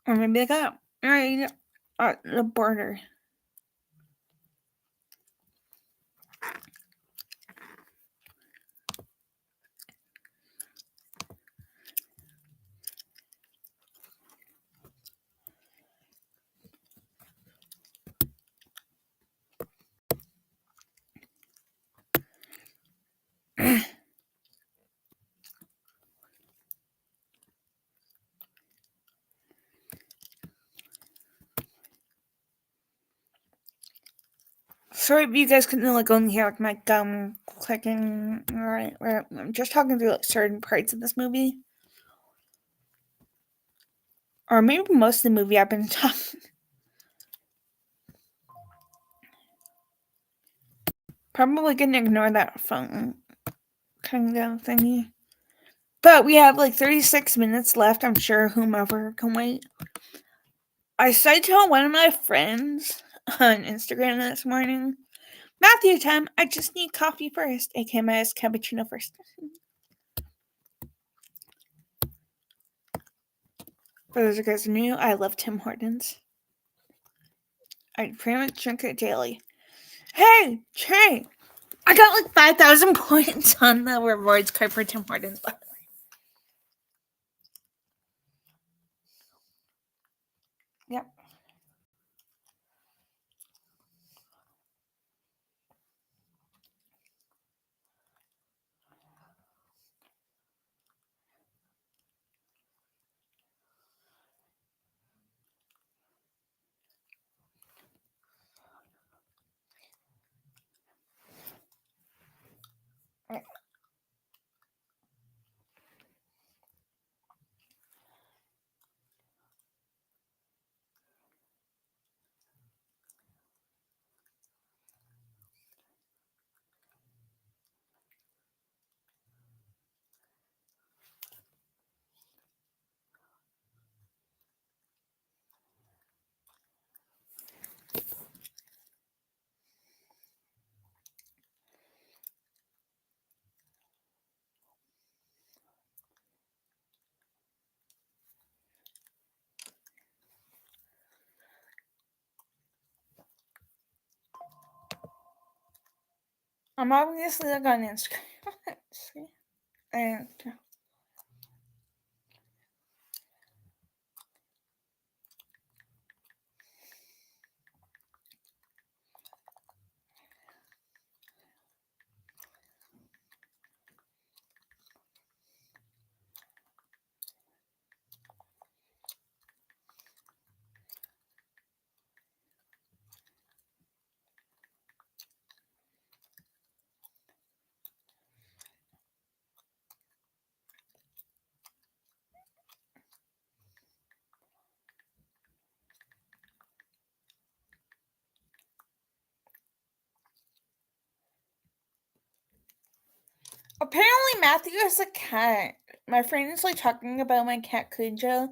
Or maybe they got married at the border. Sorry if you guys couldn't like only hear like my gum clicking. Alright, I'm just talking through like certain parts of this movie. Or maybe most of the movie I've been talking. Probably gonna ignore that phone kind of thingy. But we have like 36 minutes left. I'm sure whomever can wait. I said to one of my friends on Instagram this morning, Matthew time, I just need coffee first, aka my cappuccino first. For those of you guys who knew, I love Tim Hortons. I pretty much drink it daily. Hey, Trey! I got like 5,000 points on the rewards card for Tim Hortons, by the way. I'm obviously like on Instagram. See? And apparently Matthew has a cat. My friend is like talking about my cat Cujo.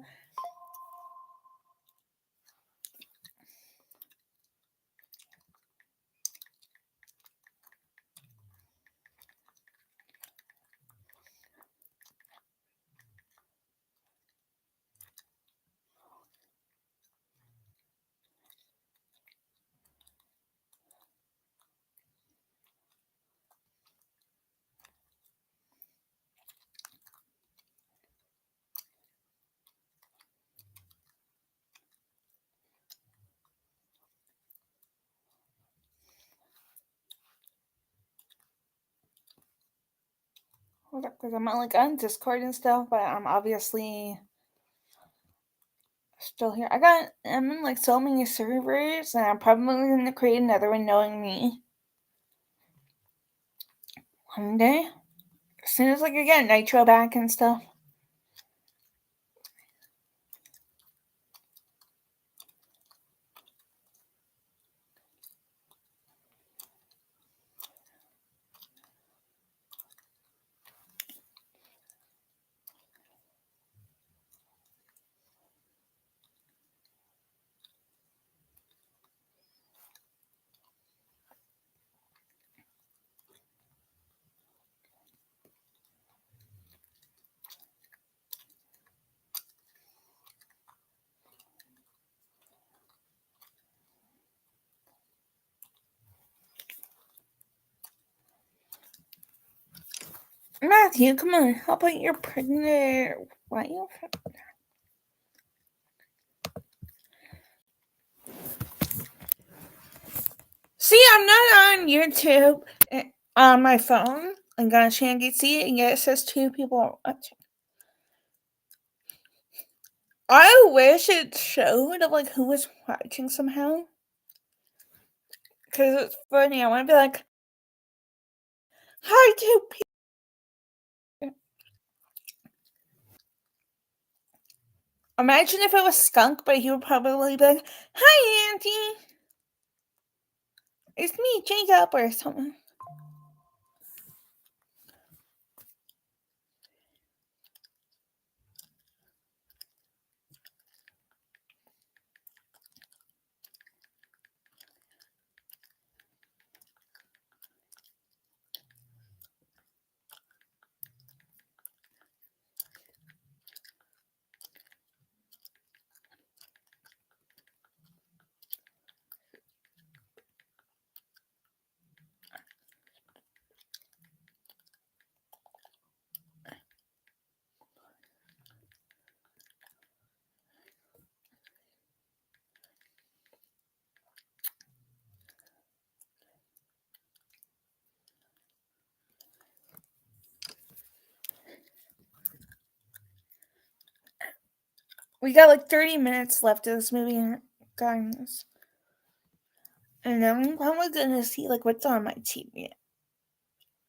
Hold up, because I'm like on Discord and stuff, but I'm obviously still here. I'm in like so many servers, and I'm probably gonna create another one knowing me one day. As soon as like I get Nitro back and stuff. Matthew, come on, how about your pregnant wife? See, I'm not on YouTube on my phone. I'm gonna see it, and yet it says 2 people watching. I wish it showed like who was watching somehow. Because it's funny. I want to be like, hi, 2 people. Imagine if it was Skunk, but he would probably be like, hi, Auntie. It's me, Jacob, or something. We got like 30 minutes left of this movie, guys. And I'm probably gonna see like what's on my TV.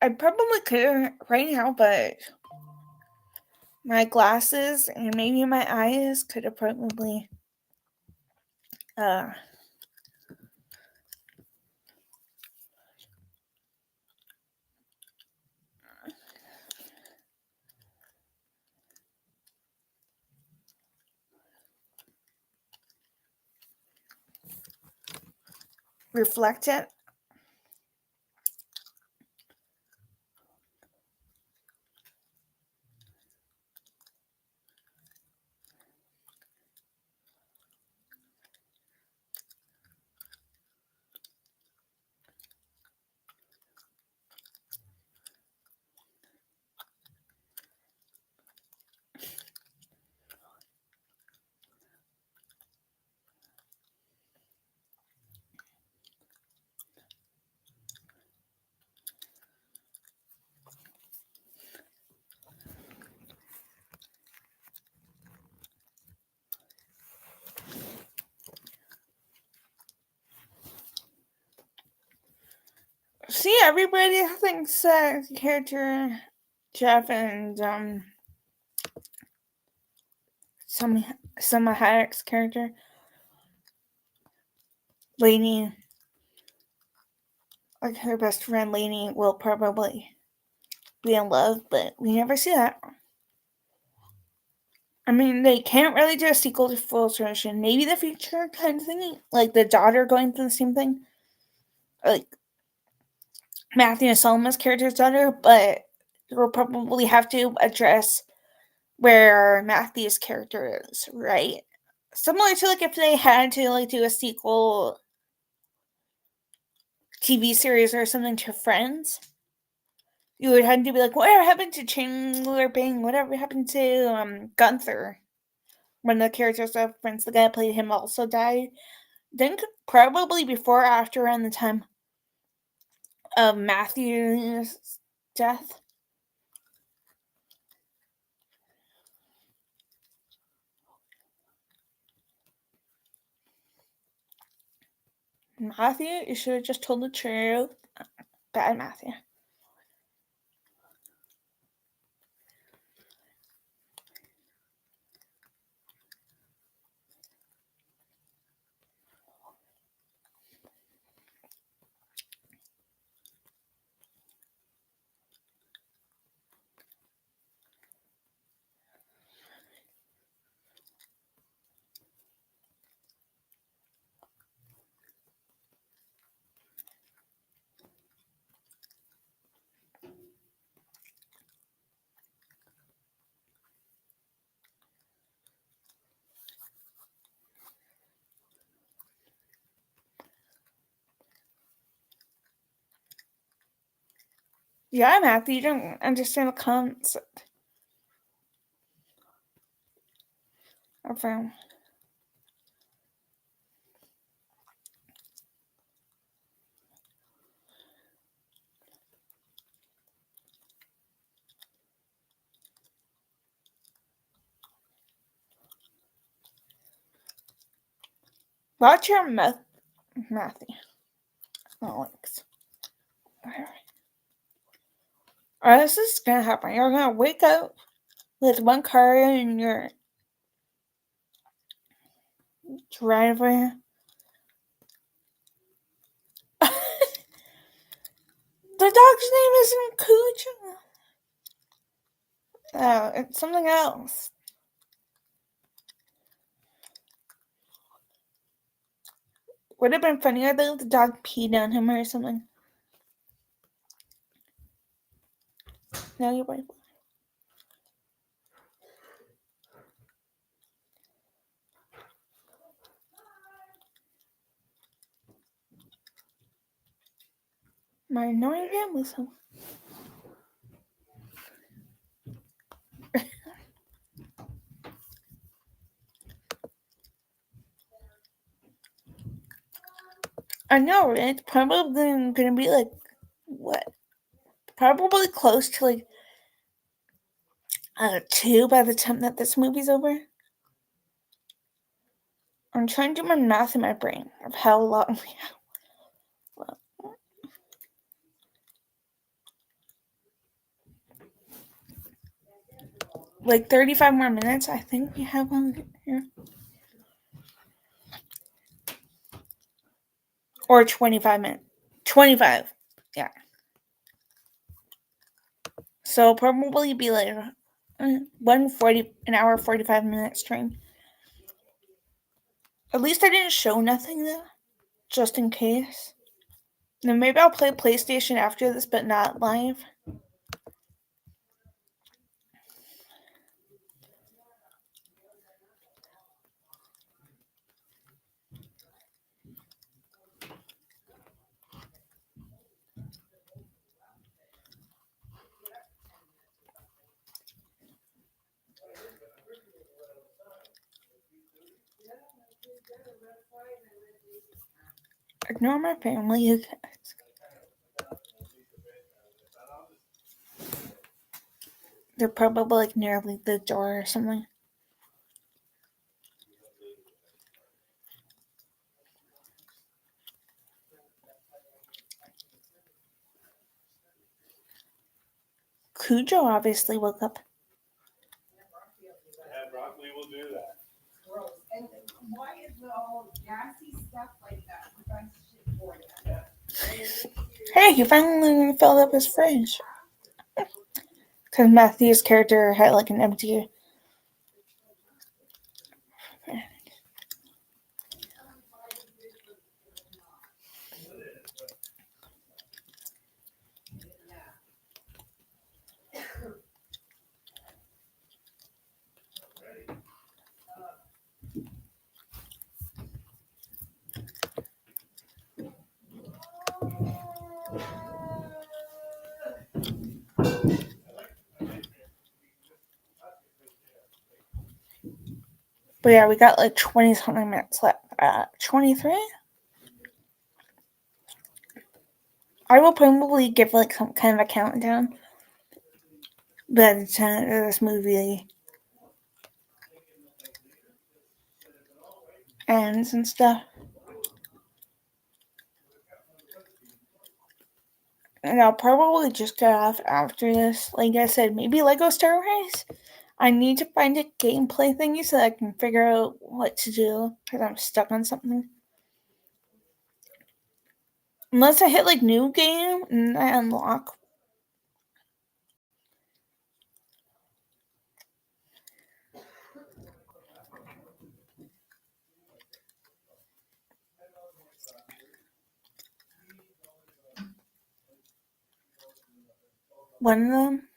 I probably could right now, but my glasses and maybe my eyes could have probably reflect it. See, everybody thinks that character Jeff and some Hayek's character Lainey, like her best friend Lainey, will probably be in love, but we never see that. I mean, they can't really do a sequel to Full Assertion. Maybe the future kind of thing, like the daughter going through the same thing, like Matthew and Selma's character's daughter, but we'll probably have to address where Matthew's character is, right? Similar to like if they had to like do a sequel TV series or something to Friends, you would have to be like, whatever happened to Chandler Bing? Whatever happened to Gunther? When the characters of Friends, the guy who played him also died. Then probably before or after around the time of Matthew's death. Matthew, you should have just told the truth. Bad Matthew. Yeah, Matthew, you don't understand the concept of watch your mouth, Matthew. Alex. Or this is gonna happen. You're gonna wake up with one car in your driveway. The dog's name isn't Cooch. Oh, it's something else. Would have been funnier though if the dog peed on him or something. No, you're right. My annoying family song. I know, it's probably gonna be like what? Probably close to like 2 by the time that this movie's over. I'm trying to do my math in my brain of how long we have. Well, like 35 more minutes, I think we have on here. Or 25 minutes. 25. Yeah. So probably be like 140 an hour 45 minute stream. At least I didn't show nothing though. Just in case. Then maybe I'll play PlayStation after this, but not live. Ignore my family, you guys. They're probably like nearly the door or something. Cujo obviously woke up. Yeah, broccoli will do that. Gross. And why is the all gassy stuff like that? That's shit for you. Hey, he finally filled up his fridge. Because Matthew's character had like an empty. But yeah, we got like 20 something minutes left. 23? I will probably give like some kind of a countdown by the time this movie ends and stuff. And I'll probably just get off after this. Like I said, maybe Lego Star Wars. I need to find a gameplay thingy so that I can figure out what to do because I'm stuck on something. Unless I hit like new game and I unlock. One of them.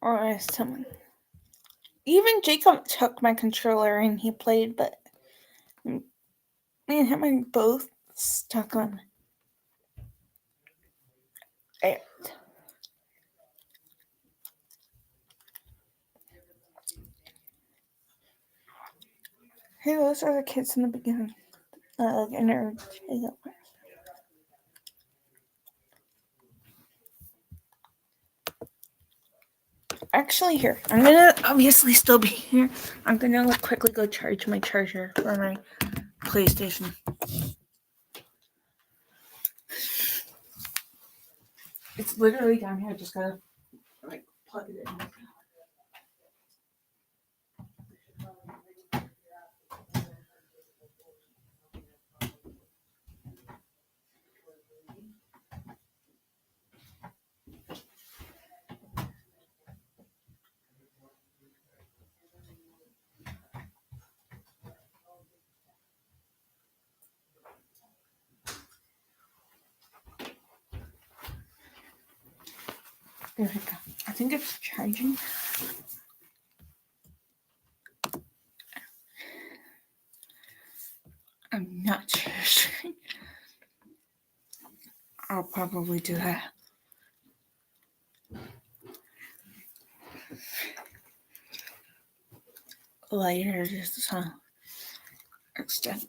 Or someone. Even Jacob took my controller and he played, but me and him are both stuck on it. Hey, those are the kids in the beginning. Actually, here. I'm gonna obviously still be here. I'm gonna quickly go charge my charger for my PlayStation. It's literally down here. I just gotta plug it in. There we go. I think it's charging. I'm not sure. I'll probably do that. Later, just extend.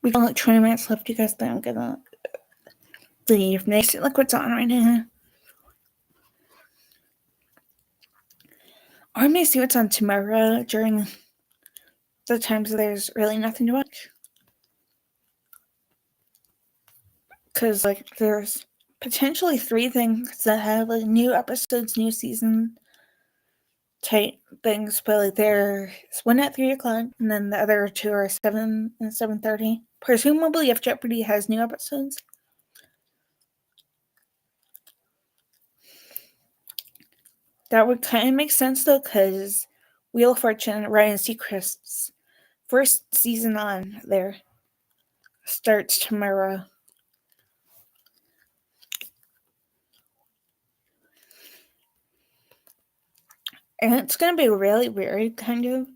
We got like 20 minutes left. You guys think I'm gonna leave? Next, look what's on right now. Or I may see what's on tomorrow during the times that there's really nothing to watch. Because like there's potentially 3 things that have like new episodes, new season type things, but like there's one at 3 o'clock, and then the other 2 are 7 and 7:30. Presumably, if Jeopardy has new episodes. That would kind of make sense though, because Wheel of Fortune, Ryan Seacrest's first season on there starts tomorrow. And it's going to be really weird, kind of.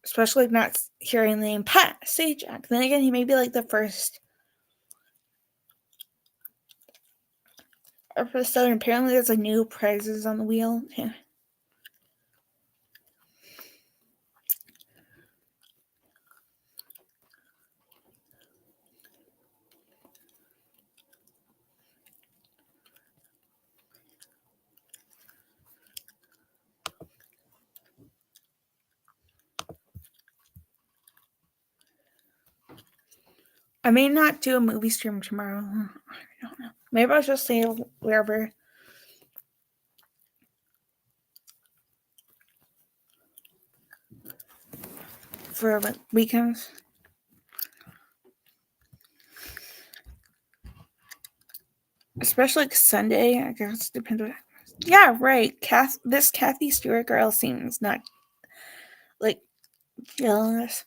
Especially not hearing the name Pat Sajak. Then again, he may be like the first episode. And apparently, there's like new prizes on the wheel. Yeah. I may not do a movie stream tomorrow. I don't know. Maybe I'll just stay wherever. For like weekends. Especially like Sunday, I guess. Depends what happens. Yeah, right. This Kathy Stewart girl seems not like jealous.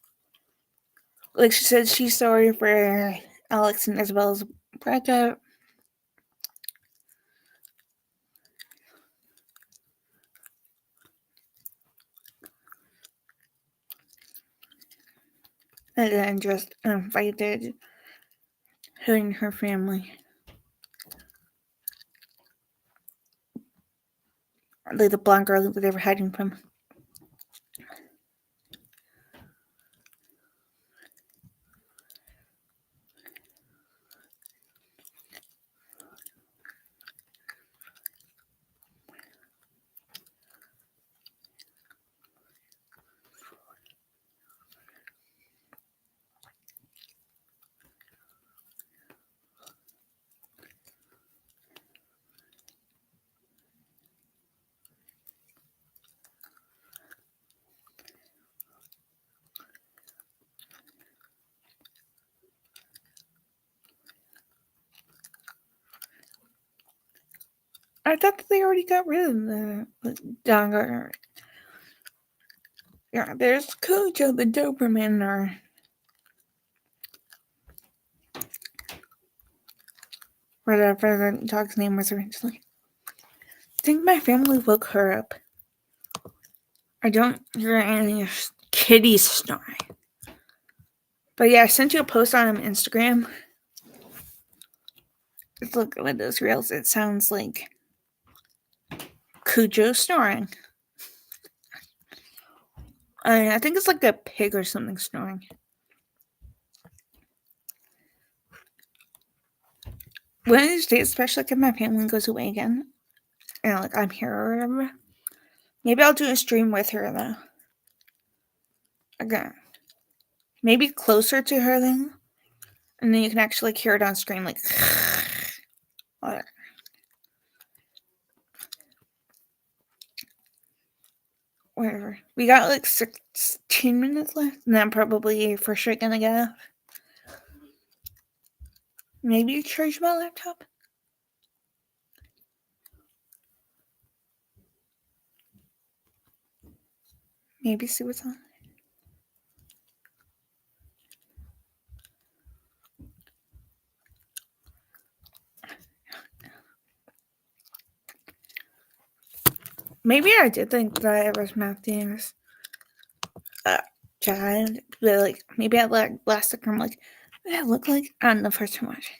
Like she said she's sorry for Alex and Isabella's breakup. And then just invited her and her family. Like the blonde girl that they were hiding from. I thought that they already got rid of the Dogger. Yeah, there's Cujo the Doberman, or whatever the dog's name was originally. I think my family woke her up. I don't hear any kitties snoring. But yeah, I sent you a post on Instagram. Look at those reels. It sounds like Cujo snoring. I think it's like a pig or something snoring. One of these days, especially like if my family goes away again, and like I'm here or whatever, maybe I'll do a stream with her though. Again, maybe closer to her then, and then you can actually like, hear it on screen, like whatever. We got like 16 minutes left, and then I'm probably for sure gonna get off. Maybe charge my laptop. Maybe see what's on. Maybe I did think that it was Matthew's child, but like maybe at like last second I'm like, what did it look like? I don't know for too much.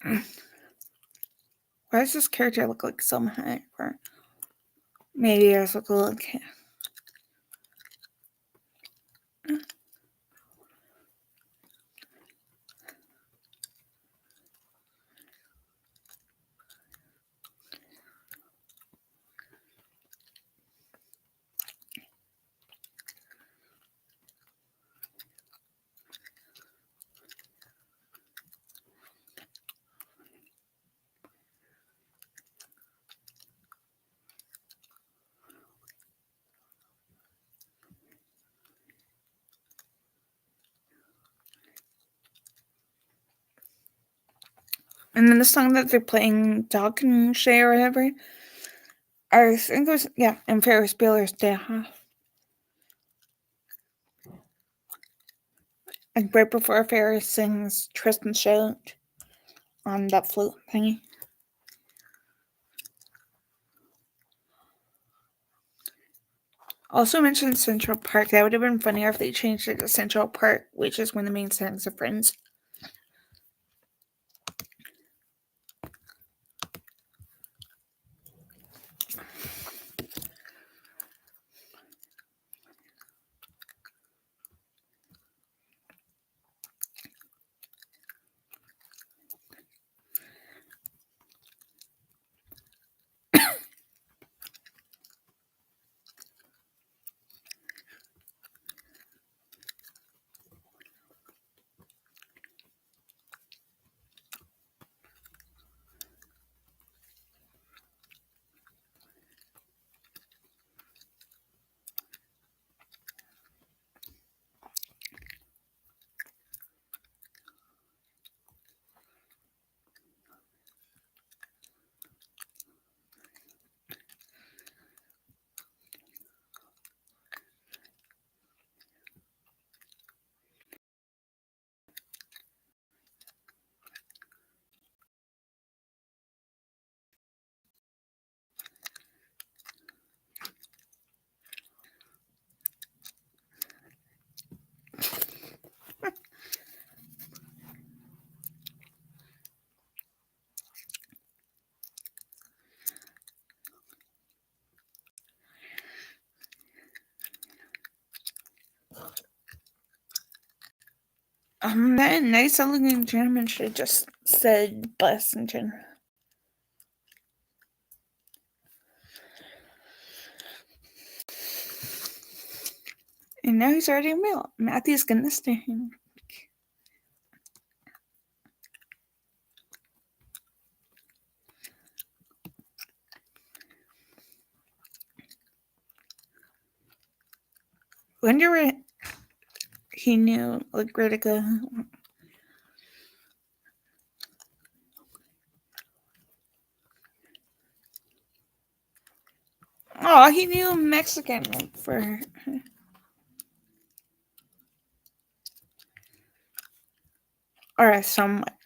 Why does this character look like someone? Or maybe I just look a little kid. And then the song that they're playing, Dog and Shay or whatever, I think it was, yeah, and Ferris Bueller's Day Off. Like right before Ferris sings Tristan Shout on that flute thingy. Also mentioned Central Park. That would have been funnier if they changed it to Central Park, which is one of the main settings of Friends. That nice elegant gentleman should have just said bus in general. And now he's already a male. Matthew's gonna stay him. Wonder what he knew, like, where to go. Oh, he knew Mexican for. Or somewhat.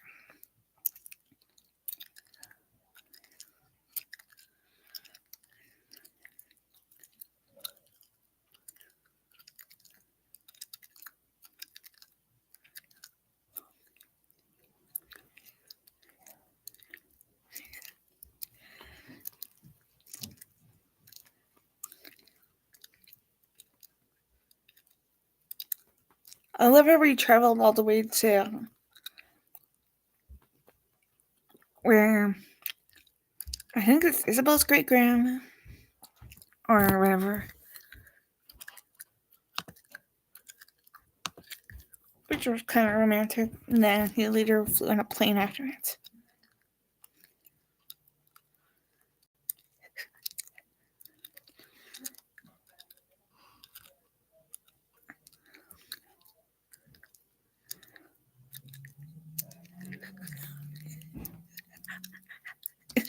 I love how we traveled all the way to where I think it's Isabel's great grandma or whatever. Which was kind of romantic. And then he later flew on a plane afterwards.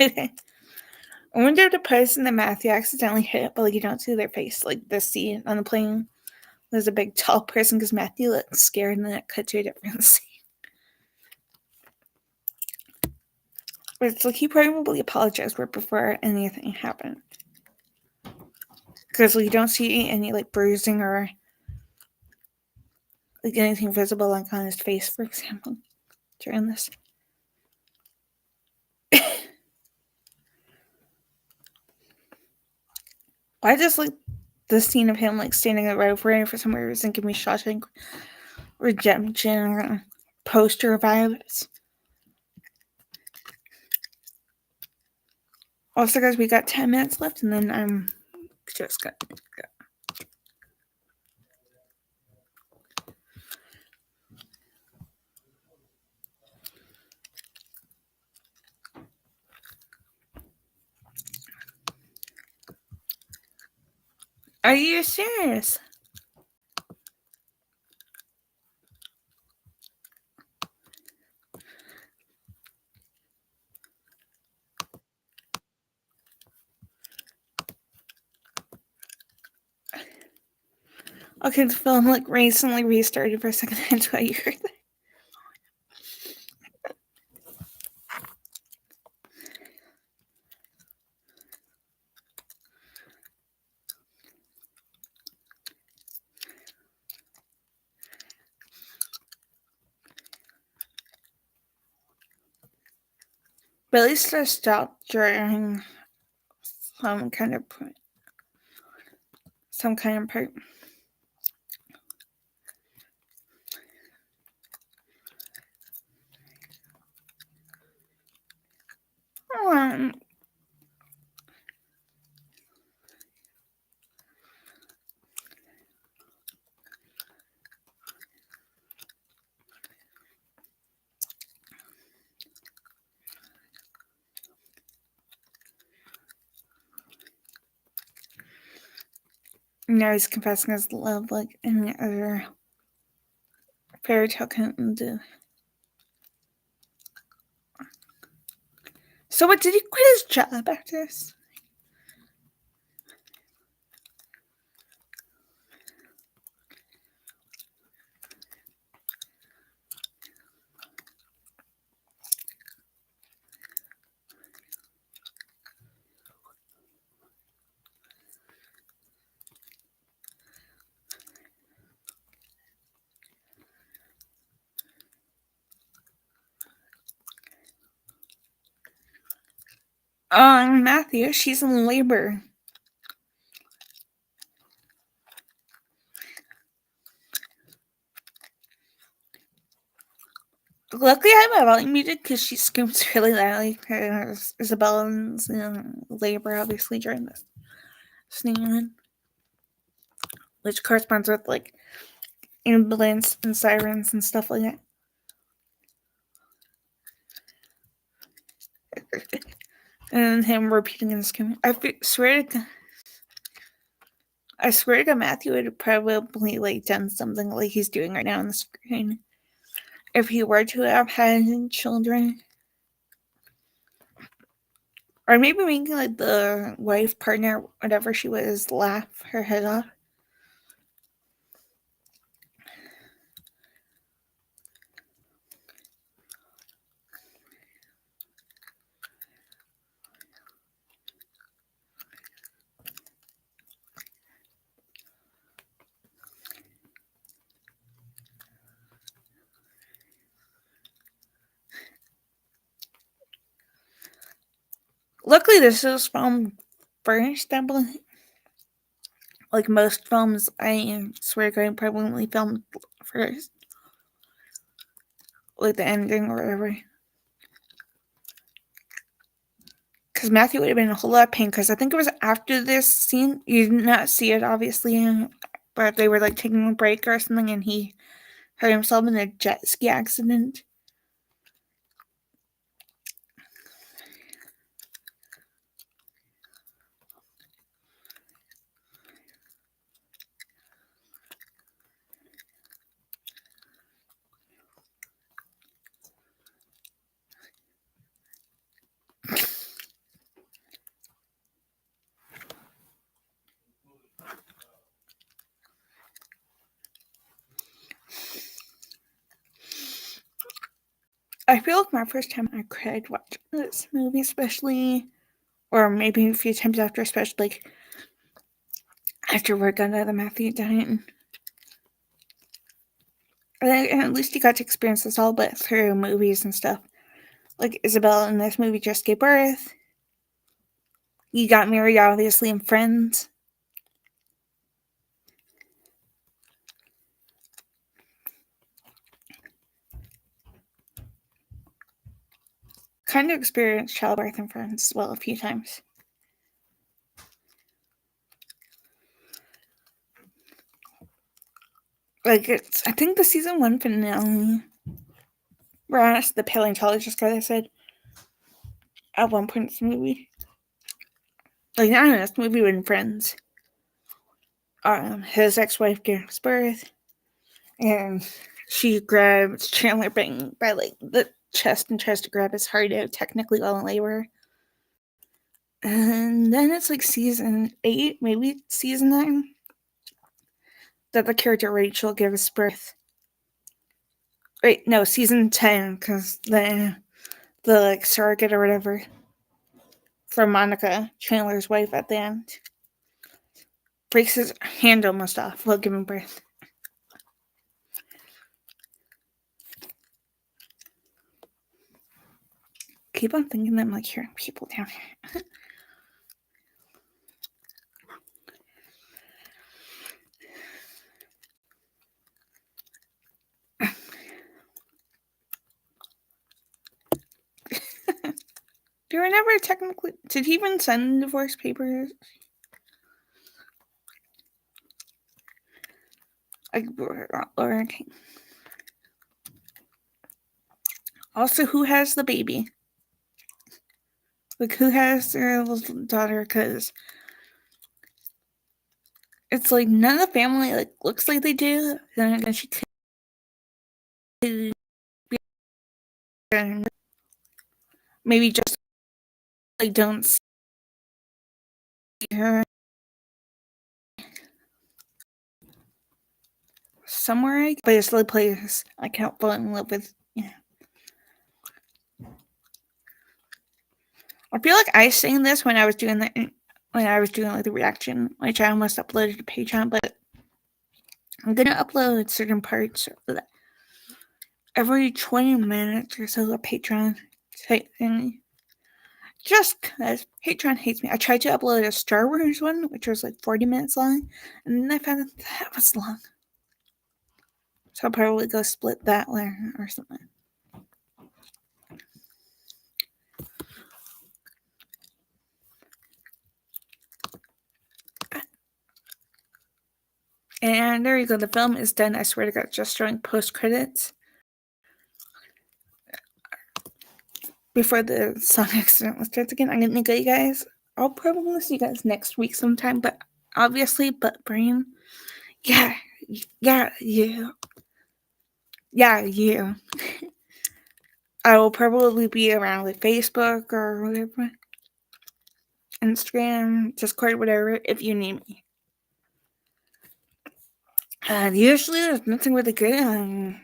I wonder if the person that Matthew accidentally hit, but like you don't see their face, like the scene on the plane. There's a big tall person because Matthew looks scared, and then it cut to a different scene. But it's like he probably apologized for it before anything happened. Because like, you don't see any like bruising or like anything visible like on his face, for example, during this. I just like the scene of him like standing at the right for some reason give me Shawshank Redemption poster vibes. Also, guys, we got 10 minutes left, and then I'm just gonna go. Are you serious? Okay, the film like recently restarted for a second. That's why you heard that. But at least I stopped during some kind of part. Um, now he's confessing his love like any other fairy tale can do. So what, did he quit his job after this? Matthew, she's in labor. Luckily, I have my volume muted because she screams really loudly. Isabella's labor, obviously, during this sneezing, which corresponds with like ambulance and sirens and stuff like that. And him repeating and screaming. I swear to God, Matthew would have probably like done something like he's doing right now on the screen if he were to have had children. Or maybe making like the wife, partner, whatever she was, laugh her head off. Luckily, this is filmed first, I believe. Like most films, I swear to God, probably filmed first. Like the ending or whatever. Because Matthew would have been in a whole lot of pain, because I think it was after this scene. You did not see it, obviously, but they were like taking a break or something, and he hurt himself in a jet ski accident. I feel like my first time I cried watching this movie, especially, or maybe a few times after, especially like after work on the Matthew dying. And at least you got to experience this all, but through movies and stuff. Like Isabella in this movie just gave birth. You got married, obviously, in Friends. Kind of experienced childbirth in Friends as well a few times. Like I think the season 1 finale, where I asked the paleontologist guy that said at one point in the movie, like not in this movie, but in Friends, his ex-wife gives birth, and she grabs Chandler Bing by like the chest and tries to grab his heart out, technically while in labor. And then it's like season 8, maybe season 9, that the character Rachel gives birth. Wait, no, season 10, because the like surrogate or whatever from Monica, Chandler's wife, at the end breaks his hand almost off while giving birth. Keep on thinking that I'm like hearing people down here. Do you never technically... Did he even send divorce papers? Like, or okay. Also, who has the baby? Like, who has their little daughter? Because it's like none of the family like looks like they do. And she could be, maybe just like don't see her somewhere, but it's the place I can't fall in love with. Yeah. I feel like I sang this when I was doing like the reaction, which I almost uploaded to Patreon, but I'm gonna upload certain parts of that every 20 minutes or so, a Patreon type thing. Just because Patreon hates me. I tried to upload a Star Wars one, which was like 40 minutes long, and then I found that was long. So I'll probably go split that one or something. And there you go. The film is done. I swear to God, just showing post credits before the song accidentally starts again. I'm gonna go, you guys. I'll probably see you guys next week sometime, but obviously, butt brain. Yeah. I will probably be around like Facebook or whatever, Instagram, Discord, whatever, if you need me. Usually there's nothing really good on.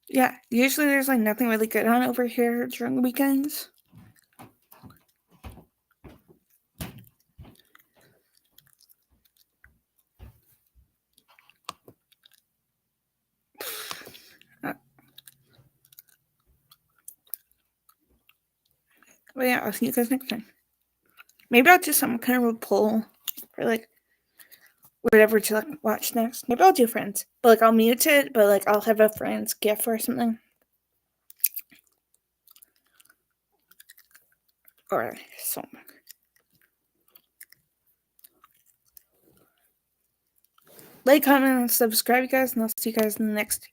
Yeah, usually there's like nothing really good on over here during the weekends. But yeah, I'll see you guys next time. Maybe I'll do some kind of a poll for like whatever to like watch next. Maybe I'll do Friends, but like I'll mute it, but like I'll have a Friends GIF or something. Or something. Like, comment, and subscribe, you guys, and I'll see you guys in the next